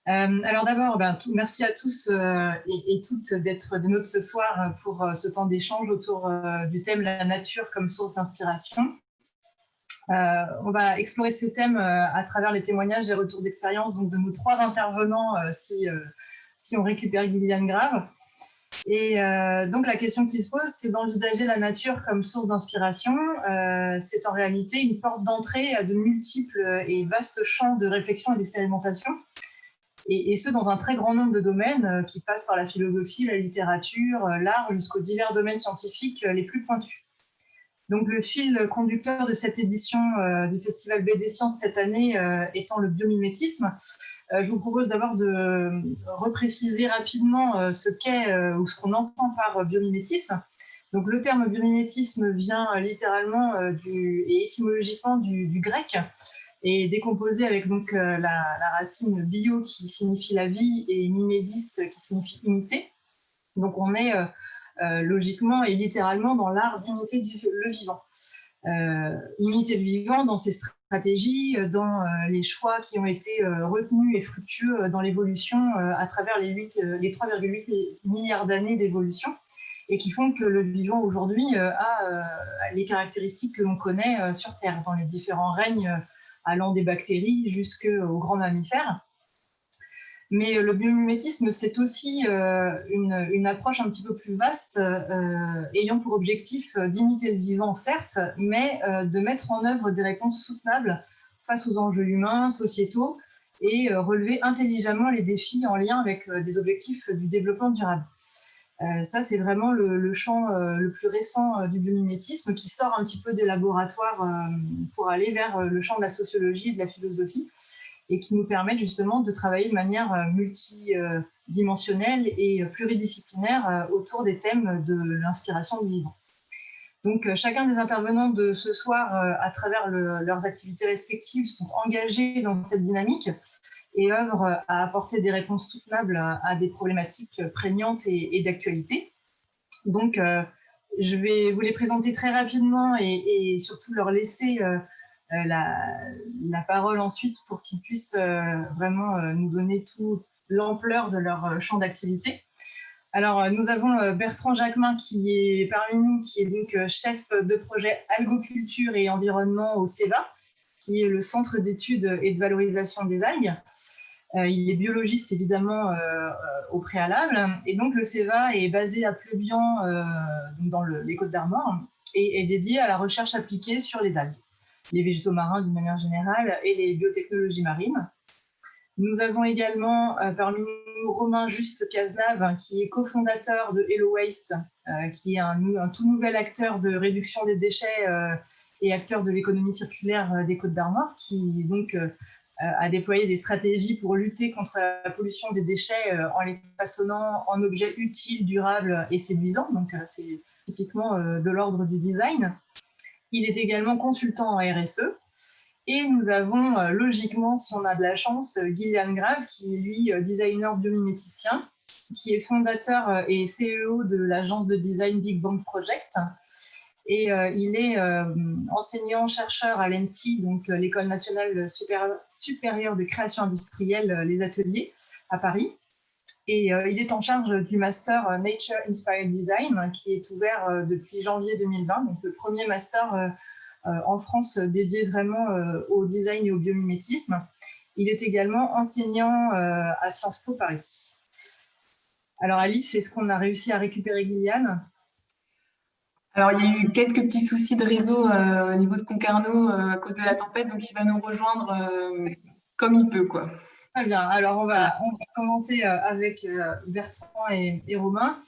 Alors d'abord, merci à tous et toutes d'être des nôtres ce soir pour ce temps d'échange autour du thème la nature comme source d'inspiration. On va explorer ce thème à travers les témoignages et retours d'expérience de nos trois intervenants si on récupère Gillian Grave. Et donc la question qui se pose, c'est d'envisager la nature comme source d'inspiration. C'est en réalité une porte d'entrée à de multiples et vastes champs de réflexion et d'expérimentation. Et ce, dans un très grand nombre de domaines qui passent par la philosophie, la littérature, l'art, jusqu'aux divers domaines scientifiques les plus pointus. Donc le fil conducteur de cette édition du Festival BD Sciences cette année étant le biomimétisme, je vous propose d'abord de repréciser rapidement ce qu'est ou ce qu'on entend par biomimétisme. Donc le terme biomimétisme vient littéralement et étymologiquement du grec, et décomposé avec donc la racine bio qui signifie la vie et mimésis qui signifie imiter. Donc on est logiquement et littéralement dans l'art d'imiter le vivant. Imiter le vivant dans ses stratégies, dans les choix qui ont été retenus et fructueux dans l'évolution à travers les 3,8 milliards d'années d'évolution, et qui font que le vivant aujourd'hui a les caractéristiques que l'on connaît sur Terre, dans les différents règnes allant des bactéries jusqu'aux grands mammifères. Mais le biomimétisme, c'est aussi une approche un petit peu plus vaste, ayant pour objectif d'imiter le vivant, certes, mais de mettre en œuvre des réponses soutenables face aux enjeux humains, sociétaux, et relever intelligemment les défis en lien avec des objectifs du développement durable. Ça, c'est vraiment le champ le plus récent du biomimétisme, qui sort un petit peu des laboratoires pour aller vers le champ de la sociologie et de la philosophie, et qui nous permet justement de travailler de manière multidimensionnelle et pluridisciplinaire autour des thèmes de l'inspiration du vivant. Donc chacun des intervenants de ce soir, à travers leurs activités respectives, sont engagés dans cette dynamique et œuvrent à apporter des réponses soutenables à des problématiques prégnantes et d'actualité. Donc je vais vous les présenter très rapidement et surtout leur laisser la parole ensuite pour qu'ils puissent vraiment nous donner toute l'ampleur de leur champ d'activité. Alors, nous avons Bertrand Jacquemin qui est parmi nous, qui est donc chef de projet algoculture et environnement au CEVA, qui est le Centre d'études et de valorisation des algues. Il est biologiste, évidemment, au préalable. Et donc, le CEVA est basé à Pleubian, dans les Côtes-d'Armor, et est dédié à la recherche appliquée sur les algues, les végétaux marins d'une manière générale et les biotechnologies marines. Nous avons également parmi nous Romain Juste Cazenave, qui est cofondateur de Hello Waste, qui est un tout nouvel acteur de réduction des déchets et acteur de l'économie circulaire des Côtes-d'Armor, qui donc a déployé des stratégies pour lutter contre la pollution des déchets en les façonnant en objets utiles, durables et séduisants. Donc c'est typiquement de l'ordre du design. Il est également consultant en RSE. Et nous avons logiquement, si on a de la chance, Gillian Grave, qui est lui designer biomiméticien, qui est fondateur et CEO de l'agence de design Big Bang Project. Et il est enseignant-chercheur à l'ENSI, donc l'École nationale supérieure de création industrielle, les ateliers, à Paris. Et il est en charge du master Nature Inspired Design, qui est ouvert depuis janvier 2020, donc le premier master en France dédié vraiment au design et au biomimétisme. Il est également enseignant à Sciences Po Paris. Alors Alice, est-ce qu'on a réussi à récupérer Gillian ? Alors, il y a eu quelques petits soucis de réseau au niveau de Concarneau à cause de la tempête, donc il va nous rejoindre comme il peut, quoi. Très bien, alors on va commencer avec Bertrand et Romain.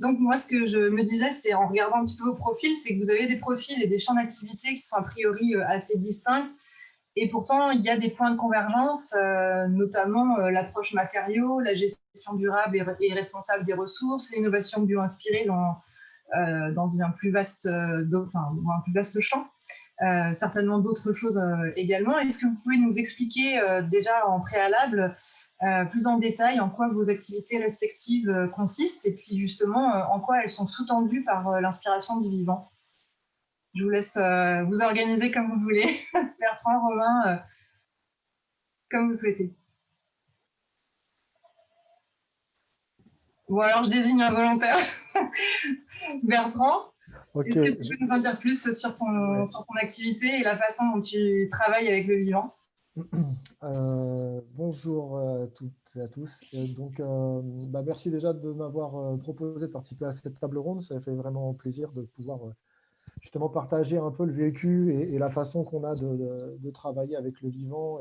Donc moi, ce que je me disais, c'est en regardant un petit peu vos profils, c'est que vous avez des profils et des champs d'activité qui sont a priori assez distincts, et pourtant il y a des points de convergence, notamment l'approche matériaux, la gestion durable et responsable des ressources, l'innovation bio-inspirée dans un plus vaste champ. Certainement d'autres choses également. Est-ce que vous pouvez nous expliquer déjà en préalable plus en détail en quoi vos activités respectives consistent, et puis justement en quoi elles sont sous-tendues par l'inspiration du vivant? Je vous laisse vous organiser comme vous voulez. Bertrand, Romain. comme vous souhaitez. Bon, alors je désigne un volontaire. Bertrand, Ok, est-ce que tu peux nous en dire plus sur sur ton activité et la façon dont tu travailles avec le vivant? bonjour à toutes et à tous. Merci déjà de m'avoir proposé de participer à cette table ronde. Ça fait vraiment plaisir de pouvoir justement partager un peu le vécu et la façon qu'on a de travailler avec le vivant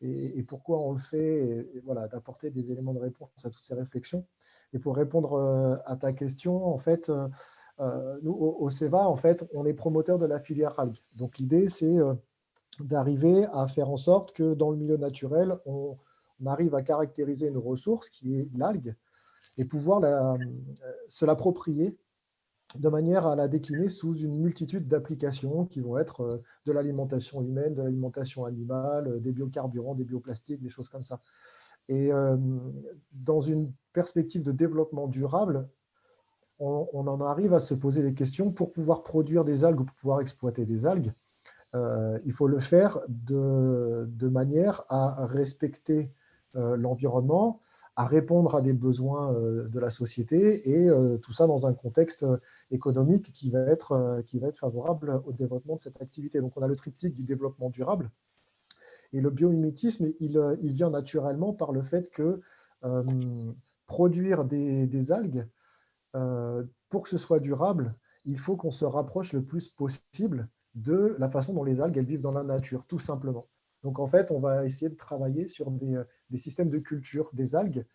et pourquoi on le fait, et voilà, d'apporter des éléments de réponse à toutes ces réflexions. Et pour répondre à ta question, en fait, nous, au CEVA, en fait, on est promoteur de la filière algues. Donc l'idée, c'est d'arriver à faire en sorte que dans le milieu naturel, on arrive à caractériser une ressource qui est l'algue et pouvoir se l'approprier de manière à la décliner sous une multitude d'applications qui vont être de l'alimentation humaine, de l'alimentation animale, des biocarburants, des bioplastiques, des choses comme ça. Et dans une perspective de développement durable, on en arrive à se poser des questions pour pouvoir produire des algues ou pour pouvoir exploiter des algues. Il faut le faire de manière à respecter l'environnement, à répondre à des besoins de la société et tout ça dans un contexte économique qui va être favorable au développement de cette activité. Donc on a le triptyque du développement durable et le biomimétisme, il vient naturellement par le fait que produire des algues, pour que ce soit durable, il faut qu'on se rapproche le plus possible de la façon dont les algues elles vivent dans la nature, tout simplement. Donc en fait, on va essayer de travailler sur des systèmes de culture des algues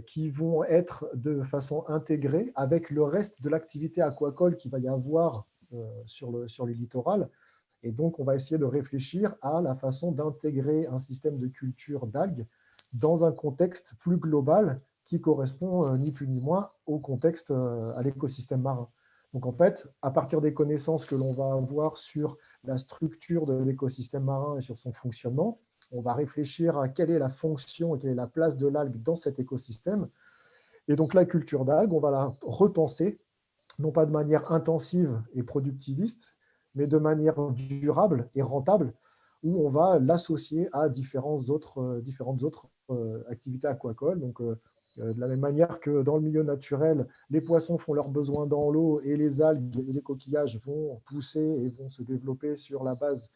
qui vont être de façon intégrée avec le reste de l'activité aquacole qu'il va y avoir sur les littorales. Et donc, on va essayer de réfléchir à la façon d'intégrer un système de culture d'algues dans un contexte plus global qui correspond ni plus ni moins au contexte, à l'écosystème marin. Donc en fait, à partir des connaissances que l'on va avoir sur la structure de l'écosystème marin et sur son fonctionnement, on va réfléchir à quelle est la fonction et quelle est la place de l'algue dans cet écosystème. Et donc la culture d'algues, on va la repenser, non pas de manière intensive et productiviste, mais de manière durable et rentable, où on va l'associer à différentes autres activités aquacoles. Donc, de la même manière que dans le milieu naturel, les poissons font leurs besoins dans l'eau et les algues et les coquillages vont pousser et vont se développer sur la base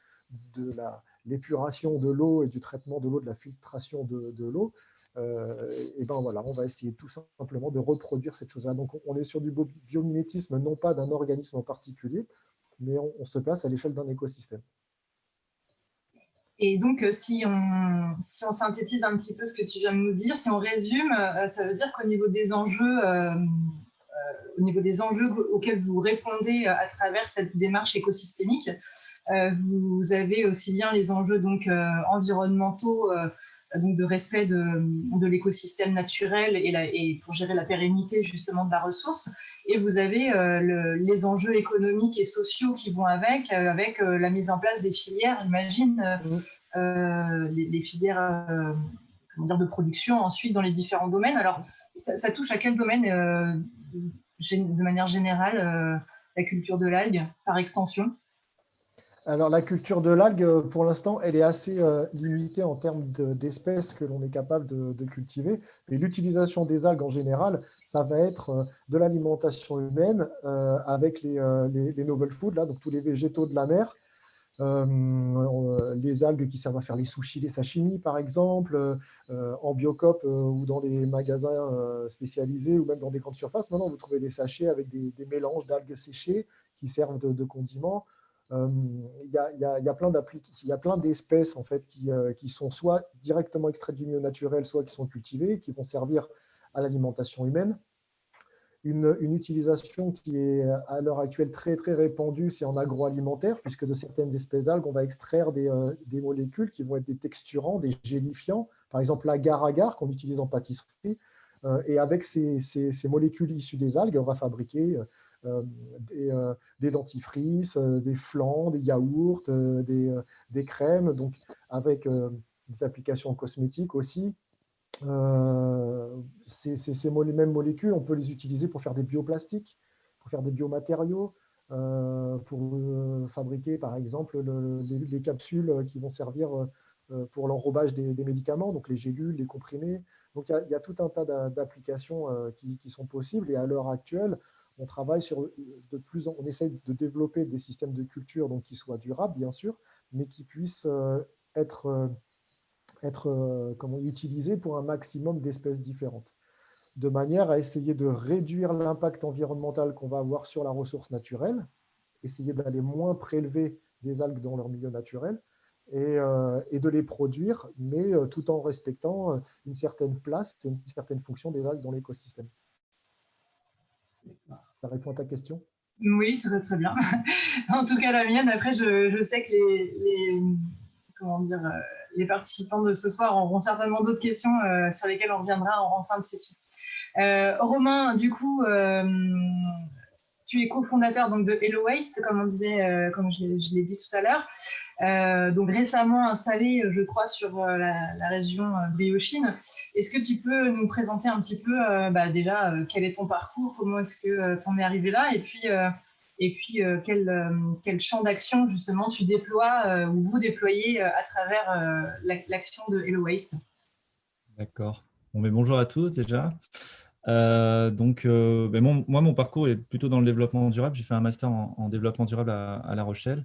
de l'épuration de l'eau et du traitement de l'eau, de la filtration de l'eau. Et ben voilà, on va essayer tout simplement de reproduire cette chose-là. Donc on est sur du biomimétisme, non pas d'un organisme en particulier, mais on se place à l'échelle d'un écosystème. Et donc, si on synthétise un petit peu ce que tu viens de nous dire, si on résume, ça veut dire qu'au niveau des enjeux, auxquels vous répondez à travers cette démarche écosystémique, vous avez aussi bien les enjeux donc, environnementaux, donc de respect de l'écosystème naturel et pour gérer la pérennité justement de la ressource. Et vous avez les enjeux économiques et sociaux qui vont avec la mise en place des filières, j'imagine, les filières comment dire, de production ensuite dans les différents domaines. Alors, ça touche à quel domaine de manière générale, la culture de l'algue, par extension? Alors, la culture de l'algue, pour l'instant, elle est assez limitée en termes d'espèces que l'on est capable de cultiver. Mais l'utilisation des algues en général, ça va être de l'alimentation humaine avec les novel foods, là, donc tous les végétaux de la mer. Les algues qui servent à faire les sushis, les sashimi, par exemple, en Biocop ou dans les magasins spécialisés ou même dans des grandes surfaces. Maintenant, vous trouvez des sachets avec des mélanges d'algues séchées qui servent de condiments. Il y a plein d'espèces en fait, qui sont soit directement extraites du milieu naturel, soit qui sont cultivées, qui vont servir à l'alimentation humaine. Une utilisation qui est à l'heure actuelle très, très répandue, c'est en agroalimentaire, puisque de certaines espèces d'algues, on va extraire des molécules qui vont être des texturants, des gélifiants, par exemple l'agar-agar qu'on utilise en pâtisserie. Et avec ces molécules issues des algues, on va fabriquer des dentifrices, des flans, des yaourts, des crèmes, donc avec des applications cosmétiques aussi. Ces mêmes molécules, on peut les utiliser pour faire des bioplastiques, pour faire des biomatériaux, pour fabriquer par exemple les capsules qui vont servir pour l'enrobage des médicaments, donc les gélules, les comprimés. Donc il y a tout un tas d'applications qui sont possibles. Et à l'heure actuelle, on travaille on essaye de développer des systèmes de culture donc, qui soient durables, bien sûr, mais qui puissent être utilisés pour un maximum d'espèces différentes, de manière à essayer de réduire l'impact environnemental qu'on va avoir sur la ressource naturelle, essayer d'aller moins prélever des algues dans leur milieu naturel et de les produire, mais tout en respectant une certaine place et une certaine fonction des algues dans l'écosystème. Ça répond à ta question? Oui, très, très bien. En tout cas, la mienne. Après, je sais que les participants de ce soir auront certainement d'autres questions sur lesquelles on reviendra en fin de session. Romain, du coup, tu es cofondateur donc, de Hello Waste, comme on disait, comme je l'ai dit tout à l'heure, donc récemment installé, je crois, sur la région Briochine. Est-ce que tu peux nous présenter un petit peu déjà quel est ton parcours, comment est-ce que tu en es arrivé là, et puis quel champ d'action justement tu déploies ou vous déployez à travers l'action de Hello Waste? D'accord. Bon, mais bonjour à tous déjà. Moi, mon parcours est plutôt dans le développement durable. J'ai fait un master en développement durable à La Rochelle.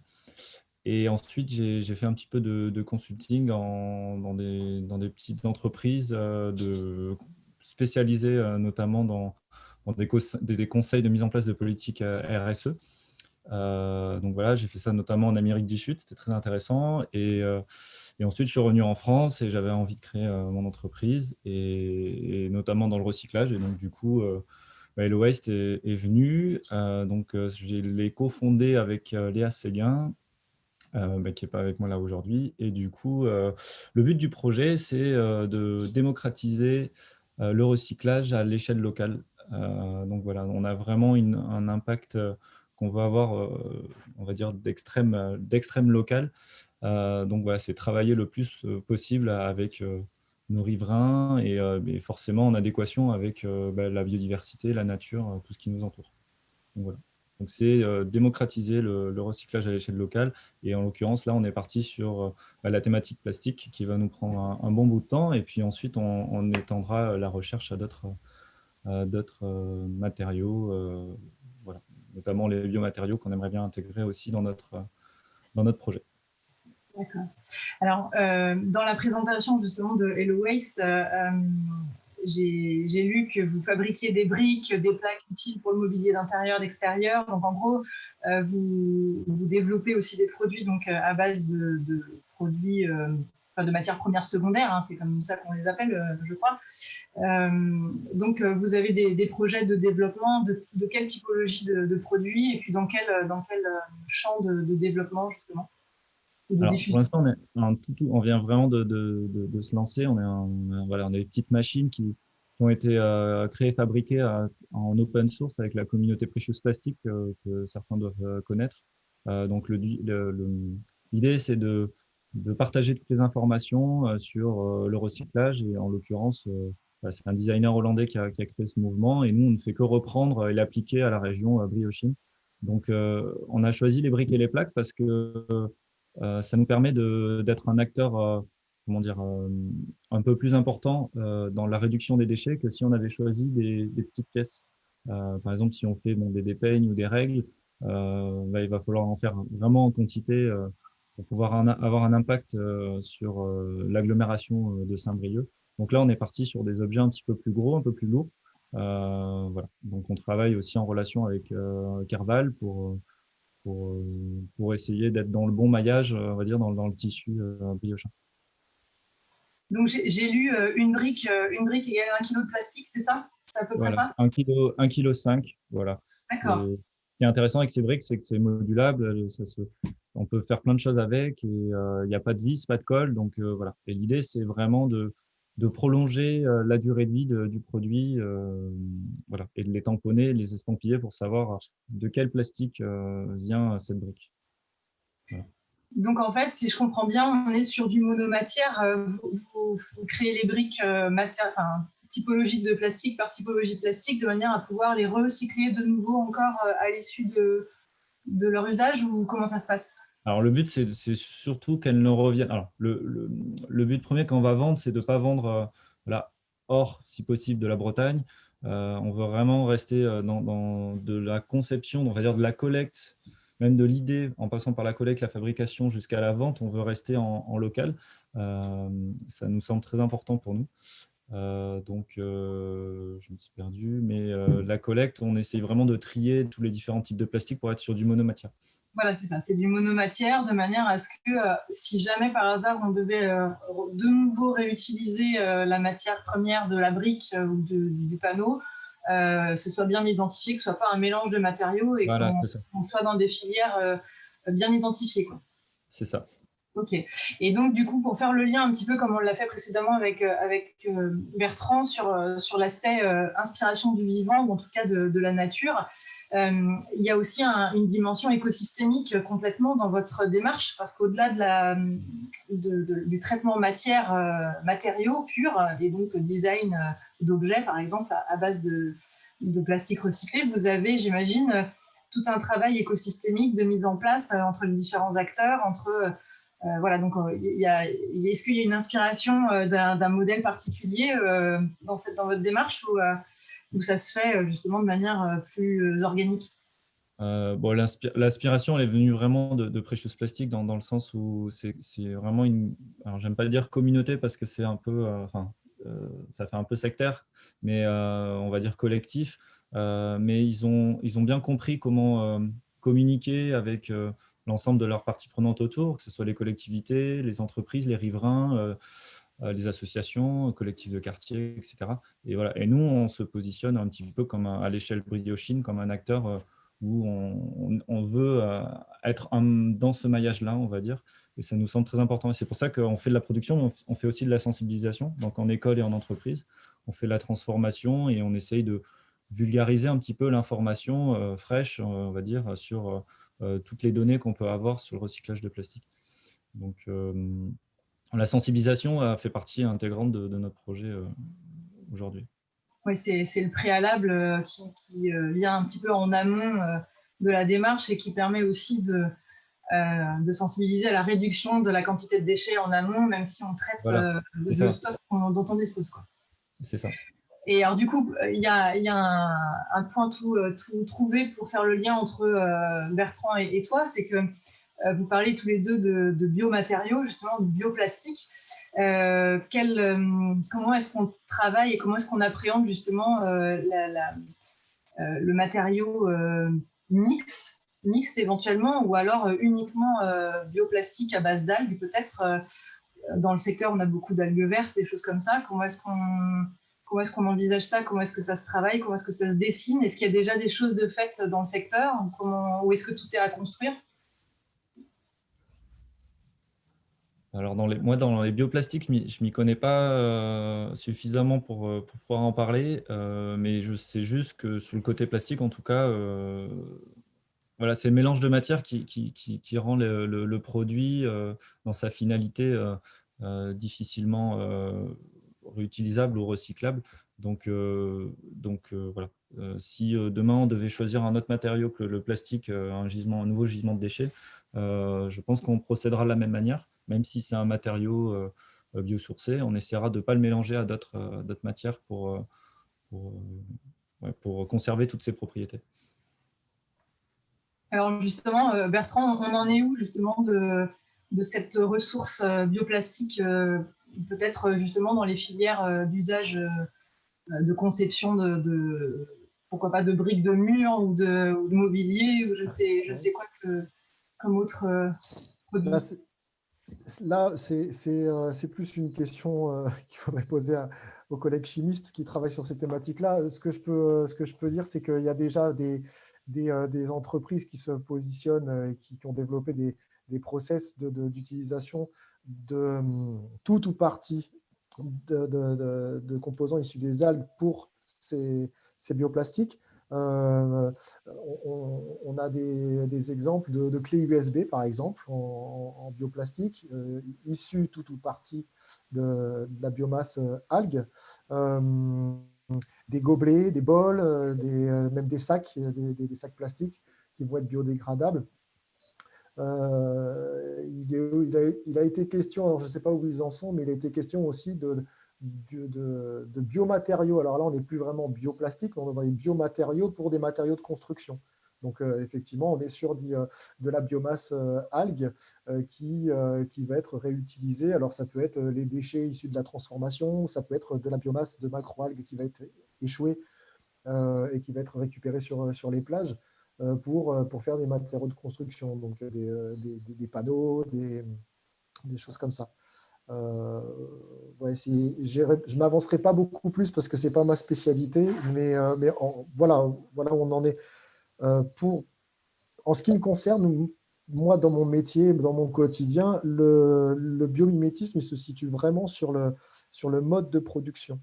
Et ensuite, j'ai fait un petit peu de consulting dans des petites entreprises spécialisées notamment dans des conseils de mise en place de politiques RSE. Donc voilà, j'ai fait ça notamment en Amérique du Sud, c'était très intéressant. Et ensuite, je suis revenu en France et j'avais envie de créer mon entreprise, et notamment dans le recyclage. Et donc, du coup, Hello Waste est venu. Je l'ai cofondé avec Léa Séguin, qui n'est pas avec moi là aujourd'hui. Et du coup, le but du projet, c'est de démocratiser le recyclage à l'échelle locale. Donc voilà, on a vraiment un impact qu'on va avoir, on va dire, d'extrême local. Donc voilà, c'est travailler le plus possible avec nos riverains et forcément en adéquation avec la biodiversité, la nature, tout ce qui nous entoure. Donc voilà. Donc c'est démocratiser le recyclage à l'échelle locale. Et en l'occurrence, là, on est parti sur la thématique plastique qui va nous prendre un bon bout de temps. Et puis ensuite, on étendra la recherche à d'autres matériaux, voilà, notamment les biomatériaux qu'on aimerait bien intégrer aussi dans notre projet. D'accord. Alors, dans la présentation justement de Hello Waste, j'ai lu que vous fabriquiez des briques, des plaques utiles pour le mobilier d'intérieur, d'extérieur. Donc, en gros, vous développez aussi des produits donc, à base de produits, de matières premières secondaires, hein, c'est comme ça qu'on les appelle, je crois. Donc, vous avez des projets de développement de quelle typologie de produits et puis dans quel champ de développement, justement? Alors, pour l'instant, on vient vraiment de se lancer. On a des petites machines qui ont été créées, fabriquées en open source avec la communauté Precious Plastic que certains doivent connaître. Donc, l'idée, c'est de partager toutes les informations sur le recyclage. Et en l'occurrence, c'est un designer hollandais qui a créé ce mouvement. Et nous, on ne fait que reprendre et l'appliquer à la région Briochine. Donc, on a choisi les briques et les plaques parce que ça nous permet d'être un acteur, un peu plus important dans la réduction des déchets que si on avait choisi des petites pièces. Par exemple, si on fait des dépeignes ou des règles, il va falloir en faire vraiment en quantité pour pouvoir avoir un impact sur l'agglomération de Saint-Brieuc. Donc là, on est parti sur des objets un petit peu plus gros, un peu plus lourds. Voilà. Donc, on travaille aussi en relation avec Kerval pour essayer d'être dans le bon maillage, on va dire, dans le tissu briochin. Donc, j'ai lu une brique égale 1 kg de plastique, c'est ça? C'est à peu près ça? 1,5 kg, voilà. D'accord. Ce qui est intéressant avec ces briques, c'est que c'est modulable, on peut faire plein de choses avec, et il n'y a pas de vis, pas de colle, donc voilà. Et l'idée, c'est vraiment de prolonger la durée de vie du produit, voilà, et de les tamponner, les estampiller pour savoir de quel plastique vient cette brique. Voilà. Donc, en fait, si je comprends bien, on est sur du monomatière. Vous créez les briques typologie de plastique par typologie de plastique de manière à pouvoir les recycler de nouveau encore à l'issue de leur usage, ou comment ça se passe? Alors, le but, c'est surtout qu'elles ne reviennent. Alors, le but premier quand on va vendre, c'est de ne pas vendre voilà, hors, si possible, de la Bretagne. On veut vraiment rester dans de la conception, on va dire de la collecte, même de l'idée, en passant par la collecte, la fabrication jusqu'à la vente. On veut rester en local. Ça nous semble très important pour nous. Donc, je me suis perdu, mais la collecte, on essaye vraiment de trier tous les différents types de plastique pour être sur du monomatière. Voilà, c'est ça, c'est du monomatière de manière à ce que si jamais par hasard on devait de nouveau réutiliser la matière première de la brique ou du panneau, ce soit bien identifié, que ce ne soit pas un mélange de matériaux et Voilà, qu'on soit dans des filières bien identifiées, quoi. C'est ça. Ok. Et donc, du coup, pour faire le lien un petit peu comme on l'a fait précédemment avec Bertrand sur l'aspect inspiration du vivant, ou en tout cas de la nature, il y a aussi une dimension écosystémique complètement dans votre démarche, parce qu'au-delà du traitement matériaux purs, et donc design d'objets, par exemple, à base de plastique recyclé, vous avez, j'imagine, tout un travail écosystémique de mise en place entre les différents acteurs, voilà, donc est-ce qu'il y a une inspiration d'un modèle particulier dans votre démarche ou ça se fait justement de manière plus organique? Bon, l'aspiration, elle est venue vraiment de Precious Plastic dans le sens où c'est vraiment une… Alors, j'aime pas le dire communauté parce que c'est un peu… ça fait un peu sectaire, mais on va dire collectif. Mais ils ont bien compris comment communiquer avec l'ensemble de leurs parties prenantes autour, que ce soit les collectivités, les entreprises, les riverains, les associations, collectifs de quartier, etc. Et, voilà. Et nous, on se positionne un petit peu comme à l'échelle Briochine, comme un acteur où on veut être dans ce maillage-là, on va dire. Et ça nous semble très important. Et c'est pour ça qu'on fait de la production, mais on fait aussi de la sensibilisation, donc en école et en entreprise. On fait de la transformation et on essaye de vulgariser un petit peu l'information fraîche, on va dire, sur toutes les données qu'on peut avoir sur le recyclage de plastique. Donc, la sensibilisation fait partie intégrante de notre projet aujourd'hui. Oui, c'est le préalable qui vient un petit peu en amont de la démarche et qui permet aussi de sensibiliser à la réduction de la quantité de déchets en amont, même si on traite le stock dont on dispose, quoi. C'est ça. Et alors, du coup, il y a un point tout trouvé pour faire le lien entre Bertrand et toi, c'est que vous parlez tous les deux de biomatériaux, justement, de bioplastique. Comment est-ce qu'on travaille et comment est-ce qu'on appréhende justement le matériau mixte éventuellement, ou alors uniquement bioplastique à base d'algues, peut-être dans le secteur, on a beaucoup d'algues vertes, des choses comme ça. Comment est-ce qu'on envisage ça? Comment est-ce que ça se travaille? Comment est-ce que ça se dessine? Est-ce qu'il y a déjà des choses de fait dans le secteur? Ou est-ce que tout est à construire? Alors, moi, dans les bioplastiques, je ne m'y connais pas suffisamment pour pouvoir en parler, mais je sais juste que sur le côté plastique, en tout cas, voilà, c'est le mélange de matières qui rend le produit dans sa finalité difficilement réutilisable ou recyclable. Donc voilà. Si demain on devait choisir un autre matériau que le plastique, un nouveau gisement de déchets, je pense qu'on procédera de la même manière, même si c'est un matériau biosourcé, on essaiera de ne pas le mélanger à d'autres matières pour conserver toutes ses propriétés. Alors justement, Bertrand, on en est où justement de cette ressource bioplastique, peut-être justement dans les filières d'usage de conception pourquoi pas de briques de mur ou de mobilier ou je ne sais quoi comme autre produit. Là, c'est plus une question qu'il faudrait poser aux collègues chimistes qui travaillent sur ces thématiques-là. Ce que je peux dire, c'est qu'il y a déjà des entreprises qui se positionnent et qui ont développé des process d'utilisation de tout ou partie de composants issus des algues pour ces bioplastiques. On a des exemples de clés USB, par exemple, en bioplastique, issues tout ou partie de la biomasse algue. Des gobelets, des bols, même des sacs, des sacs plastiques qui vont être biodégradables. Il a été question, alors je ne sais pas où ils en sont, mais il a été question aussi de biomatériaux. Alors là, on n'est plus vraiment bioplastique, mais on est dans les biomatériaux pour des matériaux de construction. Donc, effectivement, on est sur de la biomasse algue qui va être réutilisée. Alors, ça peut être les déchets issus de la transformation, ça peut être de la biomasse de macroalgues qui va être échouée et qui va être récupérée sur les plages pour faire des matériaux de construction, donc des panneaux, des choses comme ça. Ouais, je ne m'avancerai pas beaucoup plus parce que ce n'est pas ma spécialité, mais voilà où on en est. En ce qui me concerne, moi, dans mon métier, dans mon quotidien, le biomimétisme il se situe vraiment sur le mode de production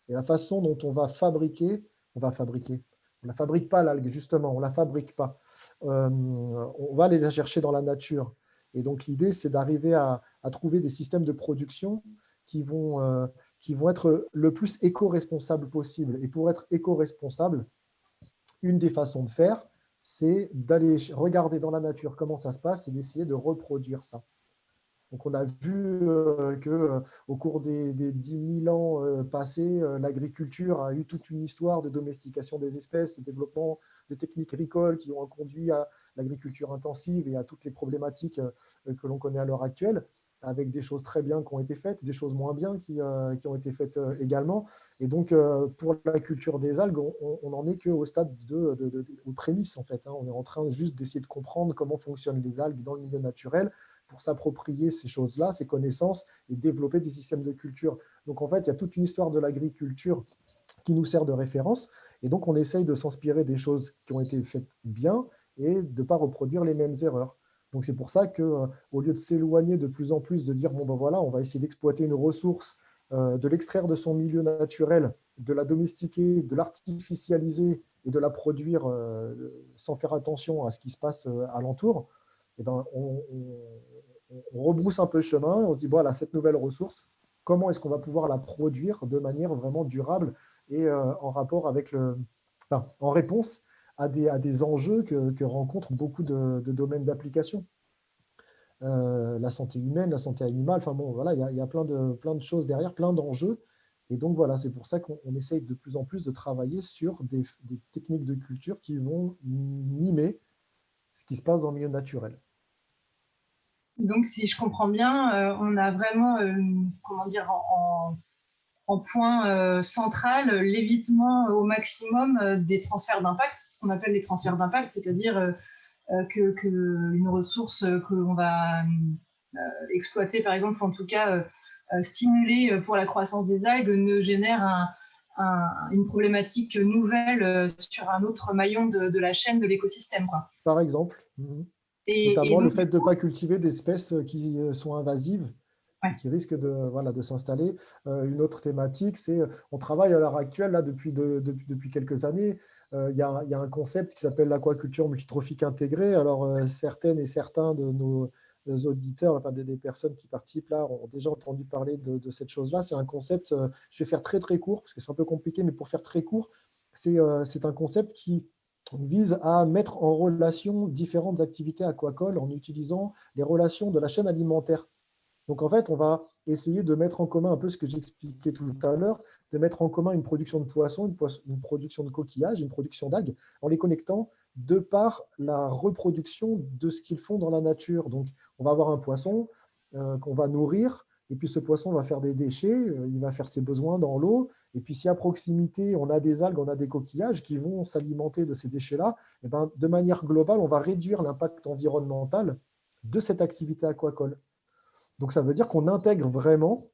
et la façon dont on va fabriquer. On ne la fabrique pas, l'algue, justement, on ne la fabrique pas. On va aller la chercher dans la nature. Et donc, l'idée, c'est d'arriver à trouver des systèmes de production qui vont être le plus éco-responsables possible. Et pour être éco-responsable, une des façons de faire, c'est d'aller regarder dans la nature comment ça se passe et d'essayer de reproduire ça. Donc, on a vu qu'au cours des 10 000 ans passés, l'agriculture a eu toute une histoire de domestication des espèces, de développement de techniques agricoles qui ont conduit à l'agriculture intensive et à toutes les problématiques que l'on connaît à l'heure actuelle, avec des choses très bien qui ont été faites, des choses moins bien qui ont été faites également. Et donc, pour la culture des algues, on n'en est qu'au stade aux prémices, en fait. On est en train juste d'essayer de comprendre comment fonctionnent les algues dans le milieu naturel pour s'approprier ces choses-là, ces connaissances, et développer des systèmes de culture. Donc, en fait, il y a toute une histoire de l'agriculture qui nous sert de référence. Et donc, on essaye de s'inspirer des choses qui ont été faites bien et de ne pas reproduire les mêmes erreurs. Donc, c'est pour ça qu'au lieu de s'éloigner de plus en plus, de dire, bon, ben voilà, on va essayer d'exploiter une ressource, de l'extraire de son milieu naturel, de la domestiquer, de l'artificialiser et de la produire sans faire attention à ce qui se passe alentour, eh ben, on rebrousse un peu le chemin, on se dit, voilà, cette nouvelle ressource, comment est-ce qu'on va pouvoir la produire de manière vraiment durable et en rapport avec en réponse à des enjeux que rencontrent beaucoup de domaines d'application. La santé humaine, la santé animale, enfin bon, voilà, il y a plein de choses derrière, plein d'enjeux. Et donc voilà, c'est pour ça qu'on essaye de plus en plus de travailler sur des techniques de culture qui vont mimer ce qui se passe dans le milieu naturel. Donc, si je comprends bien, on a vraiment, comment dire, en point central l'évitement au maximum des transferts d'impact, ce qu'on appelle les transferts d'impact, c'est-à-dire qu'une ressource que l'on va exploiter, par exemple, ou en tout cas stimuler pour la croissance des algues, ne génère une problématique nouvelle sur un autre maillon de la chaîne de l'écosystème, quoi. Par exemple. Notamment le fait de ne pas cultiver des espèces qui sont invasives, ouais, qui risquent de s'installer. Une autre thématique, c'est on travaille à l'heure actuelle, là, depuis quelques années, il y a un concept qui s'appelle l'aquaculture multitrophique intégrée. Alors, certaines et certains de nos auditeurs, enfin des personnes qui participent là, ont déjà entendu parler de cette chose-là. C'est un concept, je vais faire très très court, parce que c'est un peu compliqué, mais pour faire très court, c'est un concept qui vise à mettre en relation différentes activités aquacoles en utilisant les relations de la chaîne alimentaire. Donc, en fait, on va essayer de mettre en commun un peu ce que j'expliquais tout à l'heure, de mettre en commun une production de poissons, une production de coquillages, une production d'algues, en les connectant de par la reproduction de ce qu'ils font dans la nature. Donc, on va avoir un poisson qu'on va nourrir, et puis ce poisson va faire des déchets, il va faire ses besoins dans l'eau, et puis si à proximité, on a des algues, on a des coquillages qui vont s'alimenter de ces déchets-là, et ben, de manière globale, on va réduire l'impact environnemental de cette activité aquacole. Donc, ça veut dire qu'on intègre vraiment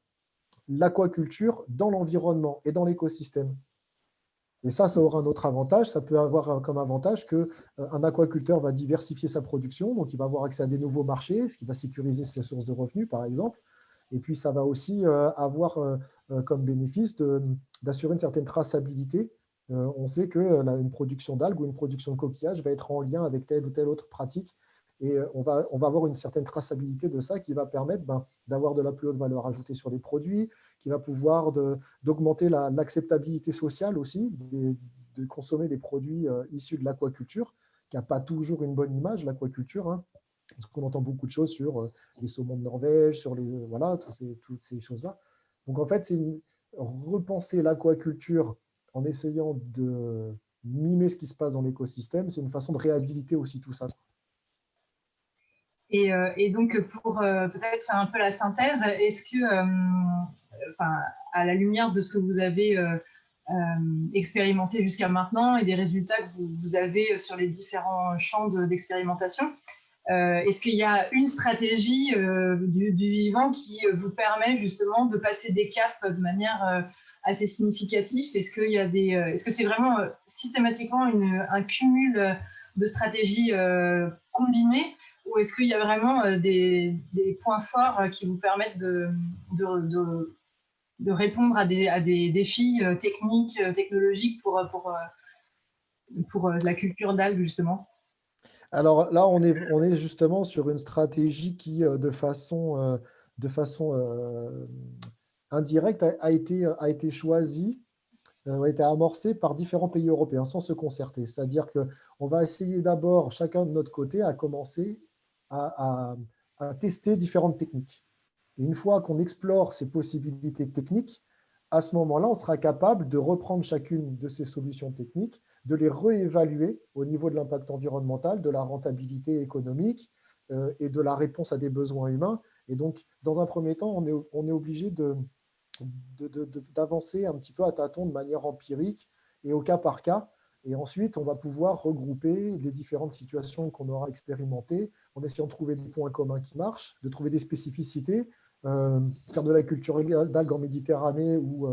l'aquaculture dans l'environnement et dans l'écosystème. Et ça aura un autre avantage. Ça peut avoir comme avantage qu'un aquaculteur va diversifier sa production, donc il va avoir accès à des nouveaux marchés, ce qui va sécuriser ses sources de revenus, par exemple. Et puis, ça va aussi avoir comme bénéfice d'assurer une certaine traçabilité. On sait qu'une production d'algues ou une production de coquillages va être en lien avec telle ou telle autre pratique. Et on va avoir une certaine traçabilité de ça qui va permettre d'avoir de la plus haute valeur ajoutée sur les produits, qui va pouvoir d'augmenter l'acceptabilité sociale aussi, de consommer des produits issus de l'aquaculture, qui n'a pas toujours une bonne image, l'aquaculture, hein. Parce qu'on entend beaucoup de choses sur les saumons de Norvège, sur voilà, toutes ces choses-là. Donc, en fait, c'est repenser l'aquaculture en essayant de mimer ce qui se passe dans l'écosystème. C'est une façon de réhabiliter aussi tout ça. Et donc, pour peut-être faire un peu la synthèse, est-ce que, à la lumière de ce que vous avez expérimenté jusqu'à maintenant et des résultats que vous avez sur les différents champs d'expérimentation, est-ce qu'il y a une stratégie du vivant qui vous permet justement de passer des caps de manière assez significative? Est-ce que c'est vraiment systématiquement un cumul de stratégies combinées, ou est-ce qu'il y a vraiment des points forts qui vous permettent de répondre à des défis techniques, technologiques pour la culture d'algues, justement? Alors là, on est justement sur une stratégie qui, de façon indirecte, a été choisie, a été amorcée par différents pays européens sans se concerter. C'est-à-dire qu'on va essayer d'abord, chacun de notre côté, à commencer à tester différentes techniques. Et une fois qu'on explore ces possibilités techniques, à ce moment-là, on sera capable de reprendre chacune de ces solutions techniques, de les réévaluer au niveau de l'impact environnemental, de la rentabilité économique et de la réponse à des besoins humains. Et donc, dans un premier temps, on est obligé d'avancer un petit peu à tâtons de manière empirique et au cas par cas. Et ensuite, on va pouvoir regrouper les différentes situations qu'on aura expérimentées en essayant de trouver des points communs qui marchent, de trouver des spécificités. Faire de la culture d'algues en Méditerranée ou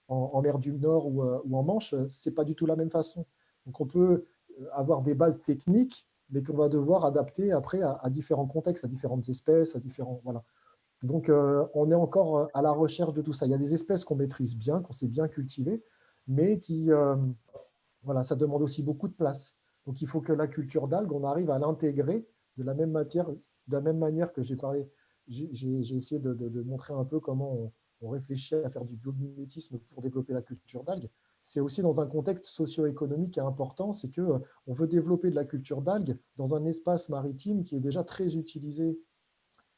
en mer du Nord ou en Manche, ce n'est pas du tout la même façon. Donc, on peut avoir des bases techniques, mais qu'on va devoir adapter après à différents contextes, à différentes espèces, à différents… Voilà. Donc, on est encore à la recherche de tout ça. Il y a des espèces qu'on maîtrise bien, qu'on sait bien cultiver, mais qui, voilà, ça demande aussi beaucoup de place. Donc, il faut que la culture d'algues, on arrive à l'intégrer de la même manière que j'ai parlé. J'ai essayé de montrer un peu comment on réfléchit à faire du biomimétisme pour développer la culture d'algues. C'est aussi dans un contexte socio-économique important, c'est qu'on veut développer de la culture d'algues dans un espace maritime qui est déjà très utilisé.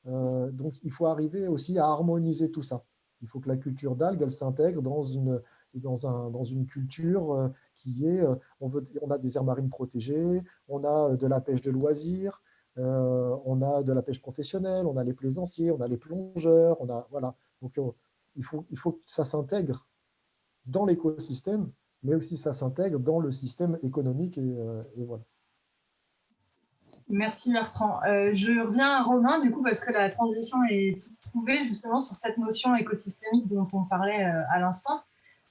Donc, il faut arriver aussi à harmoniser tout ça. Il faut que la culture d'algues, elle s'intègre dans une culture qui est… On a des aires marines protégées, on a de la pêche de loisirs, on a de la pêche professionnelle, on a les plaisanciers, on a les plongeurs, voilà. Donc, il faut que ça s'intègre dans l'écosystème, mais aussi ça s'intègre dans le système économique et voilà. Merci Bertrand. Je reviens à Romain, du coup, parce que la transition est toute trouvée justement sur cette notion écosystémique dont on parlait à l'instant.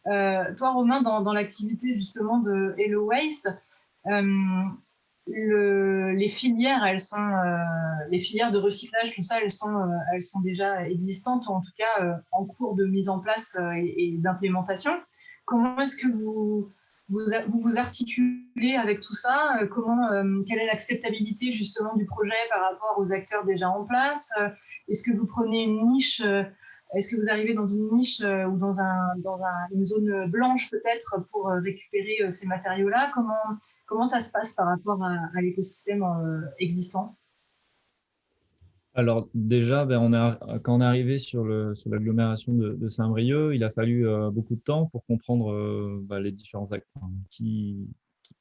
Toi, Romain, dans l'activité justement de Hello Waste, les filières, les filières de recyclage, tout ça, elles sont déjà existantes, ou en tout cas en cours de mise en place et d'implémentation. Comment est-ce que vous articulez avec tout ça? Quelle est l'acceptabilité justement du projet par rapport aux acteurs déjà en place? Est-ce que vous prenez une niche? Est-ce que vous arrivez dans une niche ou dans une zone blanche peut-être pour récupérer ces matériaux-là? Comment ça se passe par rapport à l'écosystème existant? Alors déjà, quand on est arrivé sur l'agglomération de Saint-Brieuc, il a fallu beaucoup de temps pour comprendre les différents acteurs, qui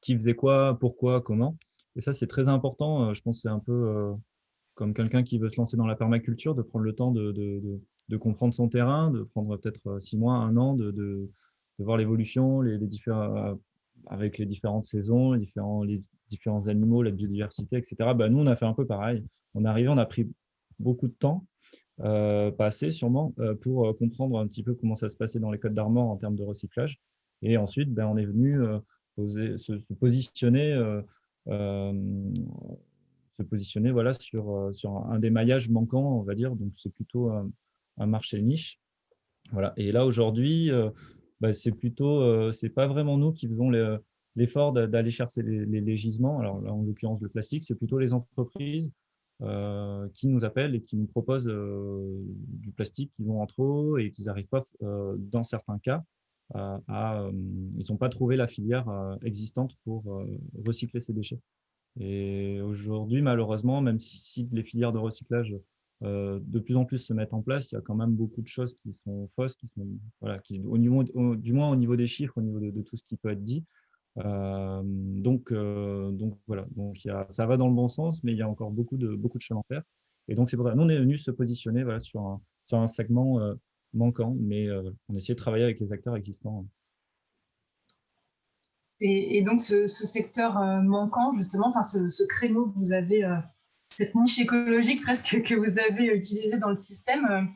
faisait quoi, pourquoi, comment. Et ça, c'est très important. Je pense que c'est un peu comme quelqu'un qui veut se lancer dans la permaculture, de prendre le temps de comprendre son terrain, de prendre peut-être 6 mois, 1 an, de voir l'évolution, avec les différentes saisons, les différents animaux, la biodiversité, etc. Nous, on a fait un peu pareil. On est arrivé, on a pris beaucoup de temps, pas assez sûrement, pour comprendre un petit peu comment ça se passait dans les Côtes d'Armor en termes de recyclage. Et ensuite, on est venu se positionner voilà, sur un des maillages manquants, on va dire. Donc, c'est plutôt un marché niche. Voilà. Et là, aujourd'hui, c'est pas vraiment nous qui faisons l'effort d'aller chercher les gisements. Alors là, en l'occurrence, le plastique, c'est plutôt les entreprises qui nous appellent et qui nous proposent du plastique qu'ils vont en trop et qu'ils n'arrivent pas, dans certains cas, ils n'ont pas trouvé la filière existante pour recycler ces déchets. Et aujourd'hui, malheureusement, même si les filières de recyclage de plus en plus se mettent en place, il y a quand même beaucoup de choses qui sont fausses, qui sont, voilà, qui, du moins au niveau des chiffres, au niveau de tout ce qui peut être dit. Donc voilà, donc ça va dans le bon sens, mais il y a encore beaucoup de chemin à faire. Et donc c'est pour ça, nous on est venu se positionner voilà, sur un segment manquant, mais on essaie de travailler avec les acteurs existants. Et donc, ce secteur manquant, justement, enfin, ce créneau que vous avez, cette niche écologique presque que vous avez utilisée dans le système,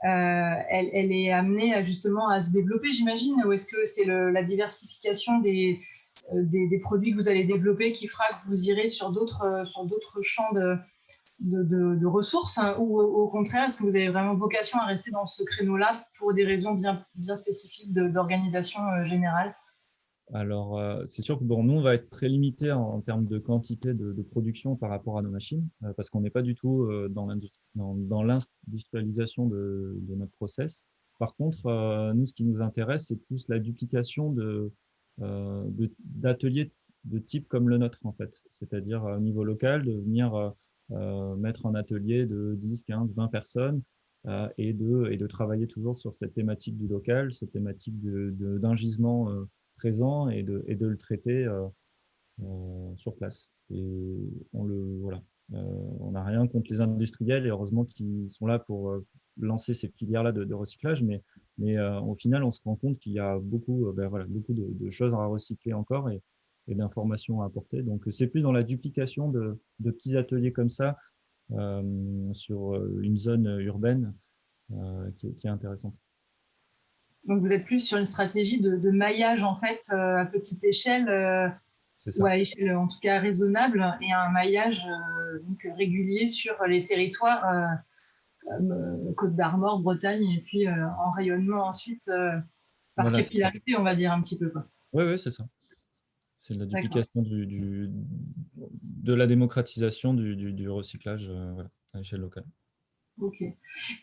elle est amenée justement à se développer, j'imagine, ou est-ce que c'est la diversification des produits que vous allez développer qui fera que vous irez sur d'autres champs de ressources, hein, ou au contraire, est-ce que vous avez vraiment vocation à rester dans ce créneau-là pour des raisons bien spécifiques d'organisation générale? Alors, c'est sûr que bon, nous, on va être très limité en termes de quantité de production par rapport à nos machines, parce qu'on n'est pas du tout dans l'industrialisation de notre process. Par contre, nous, ce qui nous intéresse, c'est plus la duplication d'ateliers de type comme le nôtre, en fait. C'est-à-dire au niveau local, de venir mettre un atelier de 10, 15, 20 personnes et de travailler toujours sur cette thématique du local, cette thématique d'un gisement présent et de le traiter sur place. Et voilà. On n'a rien contre les industriels et heureusement qu'ils sont là pour lancer ces filières-là de recyclage, mais au final, on se rend compte qu'il y a beaucoup, voilà, beaucoup de choses à recycler encore et d'informations à apporter. Donc, c'est plus dans la duplication de petits ateliers comme ça sur une zone urbaine qui est intéressante. Donc, vous êtes plus sur une stratégie de maillage, en fait, à petite échelle, ou à échelle, en tout cas, raisonnable, et un maillage donc, régulier sur les territoires Côte d'Armor, Bretagne, et puis en rayonnement ensuite par Voilà, capillarité, on va dire un petit peu. Oui, oui, c'est ça. C'est la duplication de la démocratisation du recyclage voilà, à l'échelle locale. Ok.